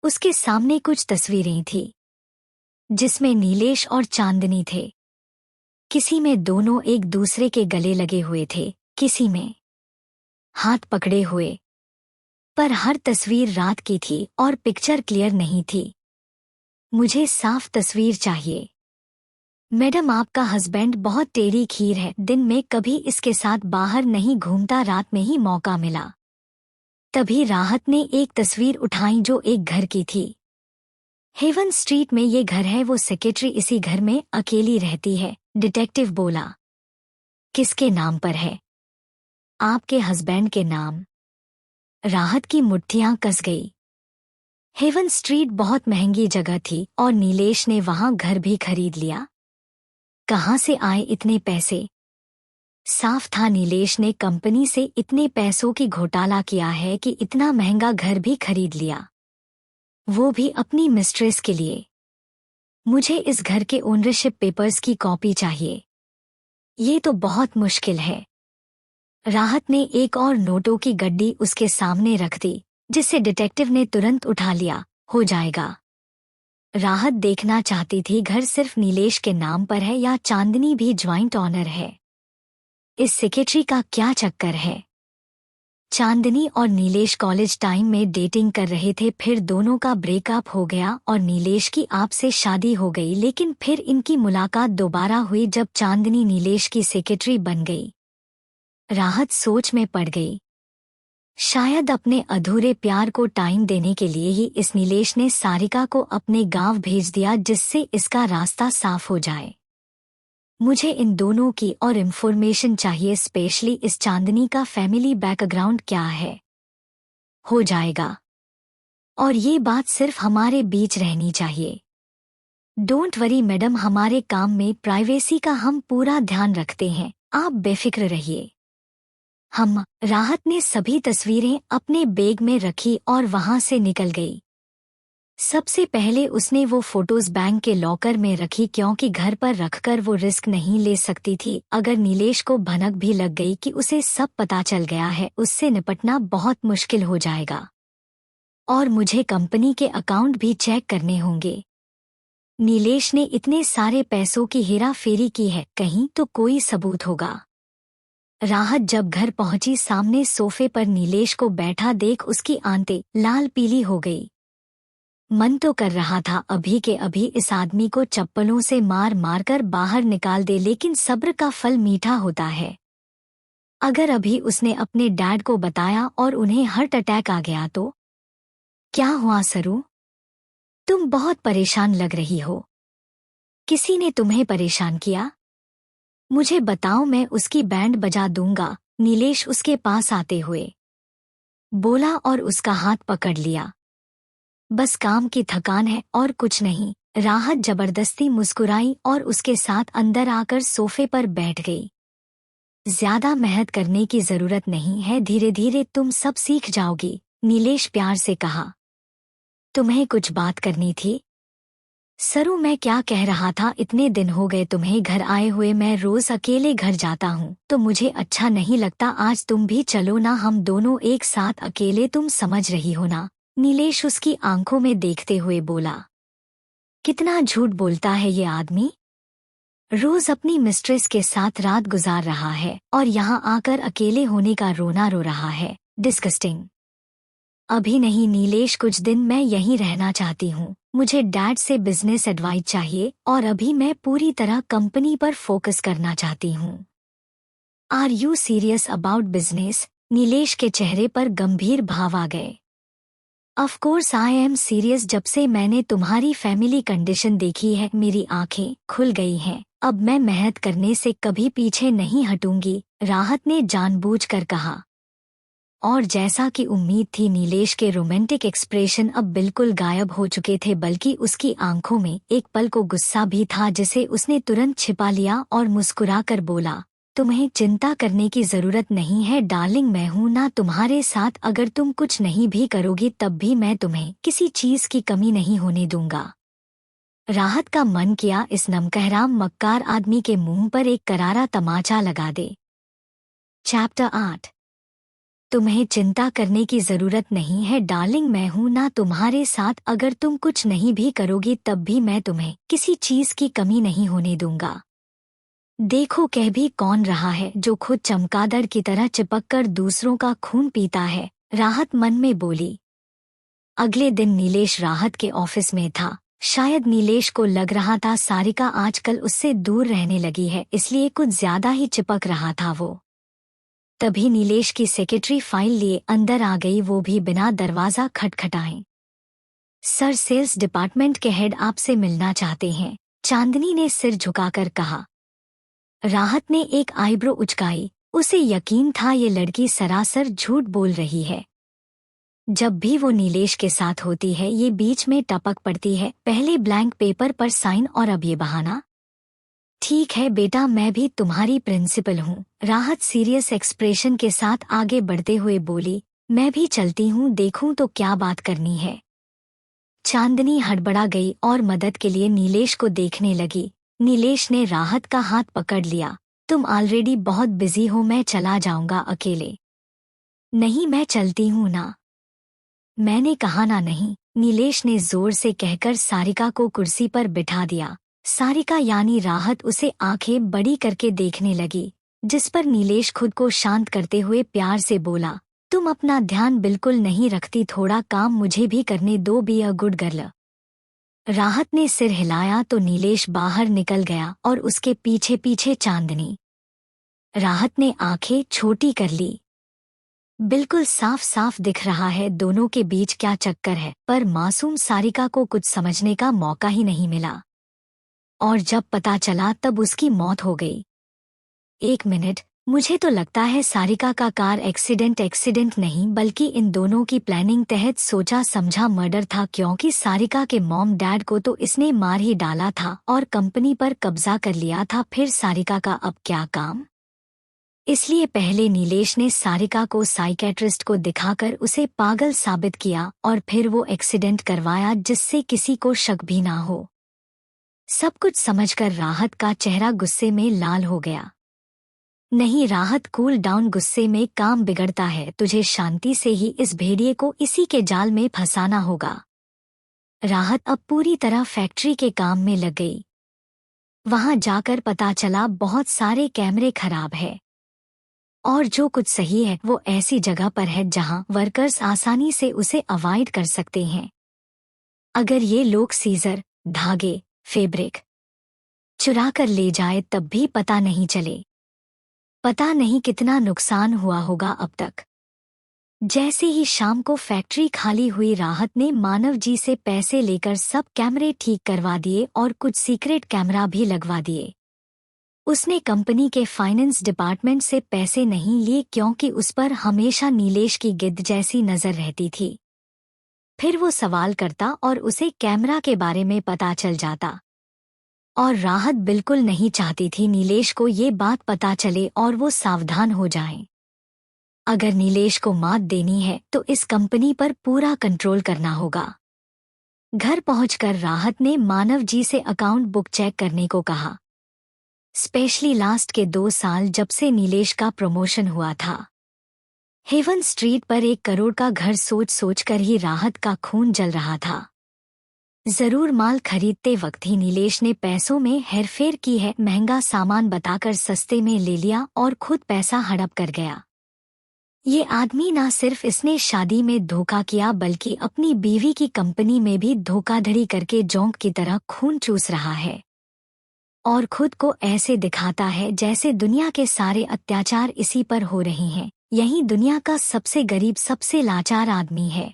उसके सामने कुछ तस्वीरें थी जिसमें नीलेश और चांदनी थे। किसी में दोनों एक दूसरे के गले लगे हुए थे, किसी में हाथ पकड़े हुए, पर हर तस्वीर रात की थी और पिक्चर क्लियर नहीं थी। मुझे साफ तस्वीर चाहिए। मैडम, आपका हस्बैंड बहुत टेढ़ी खीर है, दिन में कभी इसके साथ बाहर नहीं घूमता, रात में ही मौका मिला। तभी राहत ने एक तस्वीर उठाई जो एक घर की थी। हेवन स्ट्रीट में ये घर है, वो सेक्रेटरी इसी घर में अकेली रहती है। डिटेक्टिव बोला। किसके नाम पर है? आपके हस्बैंड के नाम। राहत की मुट्ठियां कस गई। हेवन स्ट्रीट बहुत महंगी जगह थी और नीलेश ने वहां घर भी खरीद लिया। कहां से आए इतने पैसे? साफ था नीलेश ने कंपनी से इतने पैसों की घोटाला किया है कि इतना महंगा घर भी खरीद लिया, वो भी अपनी मिस्ट्रेस के लिए। मुझे इस घर के ओनरशिप पेपर्स की कॉपी चाहिए। ये तो बहुत मुश्किल है। राहत ने एक और नोटों की गड्डी उसके सामने रख दी, जिसे डिटेक्टिव ने तुरंत उठा लिया। हो जाएगा। राहत देखना चाहती थी घर सिर्फ नीलेश के नाम पर है या चांदनी भी ज्वाइंट ऑनर है। इस सेक्रेटरी का क्या चक्कर है? चांदनी और नीलेश कॉलेज टाइम में डेटिंग कर रहे थे, फिर दोनों का ब्रेकअप हो गया और नीलेश की आपसे शादी हो गई, लेकिन फिर इनकी मुलाकात दोबारा हुई जब चांदनी नीलेश की सेक्रेटरी बन गई। राहत सोच में पड़ गई। शायद अपने अधूरे प्यार को टाइम देने के लिए ही इस नीलेश ने सारिका को अपने गांव भेज दिया, जिससे इसका रास्ता साफ हो जाए। मुझे इन दोनों की और इन्फॉर्मेशन चाहिए, स्पेशली इस चांदनी का फैमिली बैकग्राउंड क्या है। हो जाएगा, और ये बात सिर्फ हमारे बीच रहनी चाहिए। डोंट वरी मैडम, हमारे काम में प्राइवेसी का हम पूरा ध्यान रखते हैं, आप बेफिक्र रहिए। राहत ने सभी तस्वीरें अपने बैग में रखी और वहां से निकल गई। सबसे पहले उसने वो फोटोज बैंक के लॉकर में रखी, क्योंकि घर पर रखकर वो रिस्क नहीं ले सकती थी। अगर नीलेश को भनक भी लग गई कि उसे सब पता चल गया है, उससे निपटना बहुत मुश्किल हो जाएगा। और मुझे कंपनी के अकाउंट भी चेक करने होंगे। नीलेश ने इतने सारे पैसों की हेरा फेरी की है, कहीं तो कोई सबूत होगा। राहत जब घर पहुंची, सामने सोफे पर नीलेश को बैठा देख उसकी आंतें लाल पीली हो गई। मन तो कर रहा था अभी के अभी इस आदमी को चप्पलों से मार मार कर बाहर निकाल दे, लेकिन सब्र का फल मीठा होता है। अगर अभी उसने अपने डैड को बताया और उन्हें हार्ट अटैक आ गया तो? क्या हुआ सरू? तुम बहुत परेशान लग रही हो। किसी ने तुम्हें परेशान किया? मुझे बताओ, मैं उसकी बैंड बजा दूंगा। नीलेश उसके पास आते हुए बोला और उसका हाथ पकड़ लिया। बस काम की थकान है और कुछ नहीं। राहत जबरदस्ती मुस्कुराई और उसके साथ अंदर आकर सोफे पर बैठ गई। ज्यादा मेहनत करने की जरूरत नहीं है, धीरे धीरे तुम सब सीख जाओगी, नीलेश प्यार से कहा। तुम्हें कुछ बात करनी थी? सरू, मैं क्या कह रहा था, इतने दिन हो गए तुम्हें घर आए हुए, मैं रोज अकेले घर जाता हूँ तो मुझे अच्छा नहीं लगता। आज तुम भी चलो ना, हम दोनों एक साथ अकेले, तुम समझ रही हो ना? नीलेश उसकी आंखों में देखते हुए बोला। कितना झूठ बोलता है ये आदमी। रोज अपनी मिस्ट्रेस के साथ रात गुजार रहा है और यहाँ आकर अकेले होने का रोना रो रहा है। डिस्गस्टिंग। अभी नहीं नीलेश, कुछ दिन मैं यहीं रहना चाहती हूँ। मुझे डैड से बिजनेस एडवाइस चाहिए और अभी मैं पूरी तरह कंपनी पर फोकस करना चाहती हूँ। Are you serious about business? Nilesh के चेहरे पर गंभीर भाव आ गए। Of course I am serious. जब से मैंने तुम्हारी फैमिली कंडीशन देखी है, मेरी आंखें खुल गई हैं। अब मैं मेहनत करने से कभी पीछे नहीं हटूंगी, राहत ने जानबूझकर कहा। और जैसा कि उम्मीद थी, नीलेश के रोमांटिक एक्सप्रेशन अब बिल्कुल गायब हो चुके थे, बल्कि उसकी आंखों में एक पल को गुस्सा भी था, जिसे उसने तुरंत छिपा लिया और मुस्कुराकर बोला, तुम्हें चिंता करने की जरूरत नहीं है डार्लिंग, मैं हूं ना तुम्हारे साथ। अगर तुम कुछ नहीं भी करोगी तब भी मैं तुम्हें किसी चीज की कमी नहीं होने दूंगा। राहत का मन किया इस नमकहराम मक्कार आदमी के मुंह पर एक करारा तमाचा लगा दे। चैप्टर 8। तुम्हें चिंता करने की जरूरत नहीं है डार्लिंग, मैं हूं ना तुम्हारे साथ। अगर तुम कुछ नहीं भी करोगी तब भी मैं तुम्हें किसी चीज की कमी नहीं होने दूंगा। देखो कह भी कौन रहा है जो खुद चमगादड़ की तरह चिपक कर दूसरों का खून पीता है, राहत मन में बोली। अगले दिन नीलेश राहत के ऑफिस में था। शायद नीलेश को लग रहा था सारिका आजकल उससे दूर रहने लगी है, इसलिए कुछ ज्यादा ही चिपक रहा था वो। तभी नीलेश की सेक्रेटरी फाइल लिए अंदर आ गई, वो भी बिना दरवाजा खटखटाए। सर, सेल्स डिपार्टमेंट के हेड आपसे मिलना चाहते हैं, चांदनी ने सिर झुकाकर कहा। राहत ने एक आईब्रो उचकाई। उसे यकीन था ये लड़की सरासर झूठ बोल रही है। जब भी वो नीलेश के साथ होती है ये बीच में टपक पड़ती है, पहले ब्लैंक पेपर पर साइन और अब ये बहाना। ठीक है बेटा, मैं भी तुम्हारी प्रिंसिपल हूँ, राहत सीरियस एक्सप्रेशन के साथ आगे बढ़ते हुए बोली। मैं भी चलती हूँ, देखूं तो क्या बात करनी है। चांदनी हड़बड़ा गई और मदद के लिए नीलेश को देखने लगी। नीलेश ने राहत का हाथ पकड़ लिया। तुम ऑलरेडी बहुत बिजी हो, मैं चला जाऊंगा अकेले। नहीं, मैं चलती हूँ ना। मैंने कहा ना नहीं, नीलेश ने जोर से कहकर सारिका को कुर्सी पर बिठा दिया। सारिका यानी राहत उसे आंखें बड़ी करके देखने लगी, जिस पर नीलेश खुद को शांत करते हुए प्यार से बोला, तुम अपना ध्यान बिल्कुल नहीं रखती, थोड़ा काम मुझे भी करने दो, बी अ गुड गर्ल। राहत ने सिर हिलाया तो नीलेश बाहर निकल गया और उसके पीछे पीछे चांदनी। राहत ने आंखें छोटी कर ली। बिल्कुल साफ साफ दिख रहा है दोनों के बीच क्या चक्कर है, पर मासूम सारिका को कुछ समझने का मौका ही नहीं मिला। और जब पता चला तब उसकी मौत हो गई। एक मिनट, मुझे तो लगता है सारिका का कार एक्सीडेंट नहीं बल्कि इन दोनों की प्लानिंग तहत सोचा समझा मर्डर था, क्योंकि सारिका के मॉम डैड को तो इसने मार ही डाला था और कंपनी पर कब्जा कर लिया था, फिर सारिका का अब क्या काम। इसलिए पहले नीलेश ने सारिका को साइकेट्रिस्ट को दिखाकर उसे पागल साबित किया और फिर वो एक्सीडेंट करवाया जिससे किसी को शक भी ना हो। सब कुछ समझकर राहत का चेहरा गुस्से में लाल हो गया। नहीं राहत, कूल डाउन, गुस्से में काम बिगड़ता है, तुझे शांति से ही इस भेड़िए को इसी के जाल में फंसाना होगा। राहत अब पूरी तरह फैक्ट्री के काम में लग गई। वहां जाकर पता चला बहुत सारे कैमरे खराब है और जो कुछ सही है वो ऐसी जगह पर है जहां वर्कर्स आसानी से उसे अवॉइड कर सकते हैं। अगर ये लोग सीजर, धागे, फैब्रिक चुरा कर ले जाए तब भी पता नहीं चले। पता नहीं कितना नुकसान हुआ होगा अब तक। जैसे ही शाम को फैक्ट्री खाली हुई, राहत ने मानव जी से पैसे लेकर सब कैमरे ठीक करवा दिए और कुछ सीक्रेट कैमरा भी लगवा दिए। उसने कंपनी के फाइनेंस डिपार्टमेंट से पैसे नहीं लिए क्योंकि उस पर हमेशा नीलेश की गिद्ध जैसी नजर रहती थी। फिर वो सवाल करता और उसे कैमरा के बारे में पता चल जाता। और राहत बिल्कुल नहीं चाहती थी नीलेश को ये बात पता चले और वो सावधान हो जाए। अगर नीलेश को मात देनी है तो इस कंपनी पर पूरा कंट्रोल करना होगा। घर पहुंचकर राहत ने मानव जी से अकाउंट बुक चेक करने को कहा, स्पेशली लास्ट के 2 साल जब से नीलेश का प्रमोशन हुआ था। हेवन स्ट्रीट पर 1 करोड़ का घर सोच सोच कर ही राहत का खून जल रहा था। जरूर माल खरीदते वक्त ही नीलेश ने पैसों में हेरफेर की है, महंगा सामान बताकर सस्ते में ले लिया और खुद पैसा हड़प कर गया। ये आदमी ना सिर्फ इसने शादी में धोखा किया बल्कि अपनी बीवी की कंपनी में भी धोखाधड़ी करके जोंक की तरह खून चूस रहा है और खुद को ऐसे दिखाता है जैसे दुनिया के सारे अत्याचार इसी पर हो रहे हैं। यही दुनिया का सबसे गरीब, सबसे लाचार आदमी है।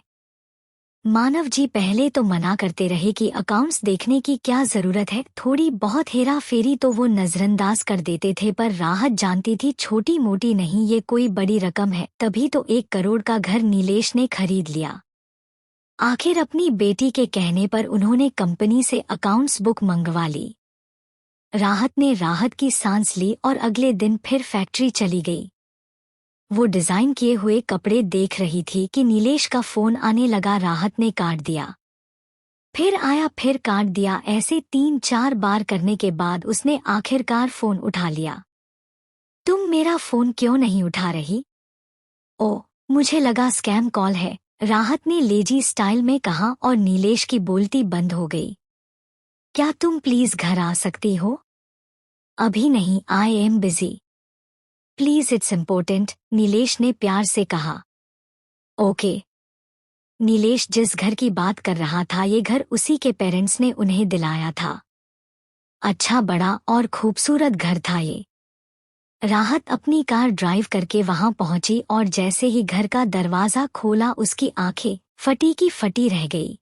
मानव जी पहले तो मना करते रहे कि अकाउंट्स देखने की क्या जरूरत है, थोड़ी बहुत हेरा फेरी तो वो नजरअंदाज कर देते थे, पर राहत जानती थी छोटी मोटी नहीं, ये कोई बड़ी रकम है। तभी तो 1 करोड़ का घर नीलेश ने खरीद लिया। आखिर अपनी बेटी के कहने पर उन्होंने कंपनी से अकाउंट्स बुक मंगवा ली। राहत ने राहत की सांस ली और अगले दिन फिर फैक्ट्री चली गई। वो डिजाइन किए हुए कपड़े देख रही थी कि नीलेश का फोन आने लगा। राहत ने काट दिया। फिर आया फिर काट दिया, ऐसे 3-4 बार करने के बाद उसने आखिरकार फोन उठा लिया। तुम मेरा फोन क्यों नहीं उठा रही? ओ, मुझे लगा स्कैम कॉल है, राहत ने लेजी स्टाइल में कहा और नीलेश की बोलती बंद हो गई। क्या तुम प्लीज घर आ सकती हो? अभी नहीं, I am busy. Please it's important, Nilesh ने प्यार से कहा। ओके। नीलेश जिस घर की बात कर रहा था ये घर उसी के पेरेंट्स ने उन्हें दिलाया था। अच्छा बड़ा और खूबसूरत घर था ये। राहत अपनी कार ड्राइव करके वहां पहुंची और जैसे ही घर का दरवाजा खोला उसकी आंखें फटी की फटी रह गई।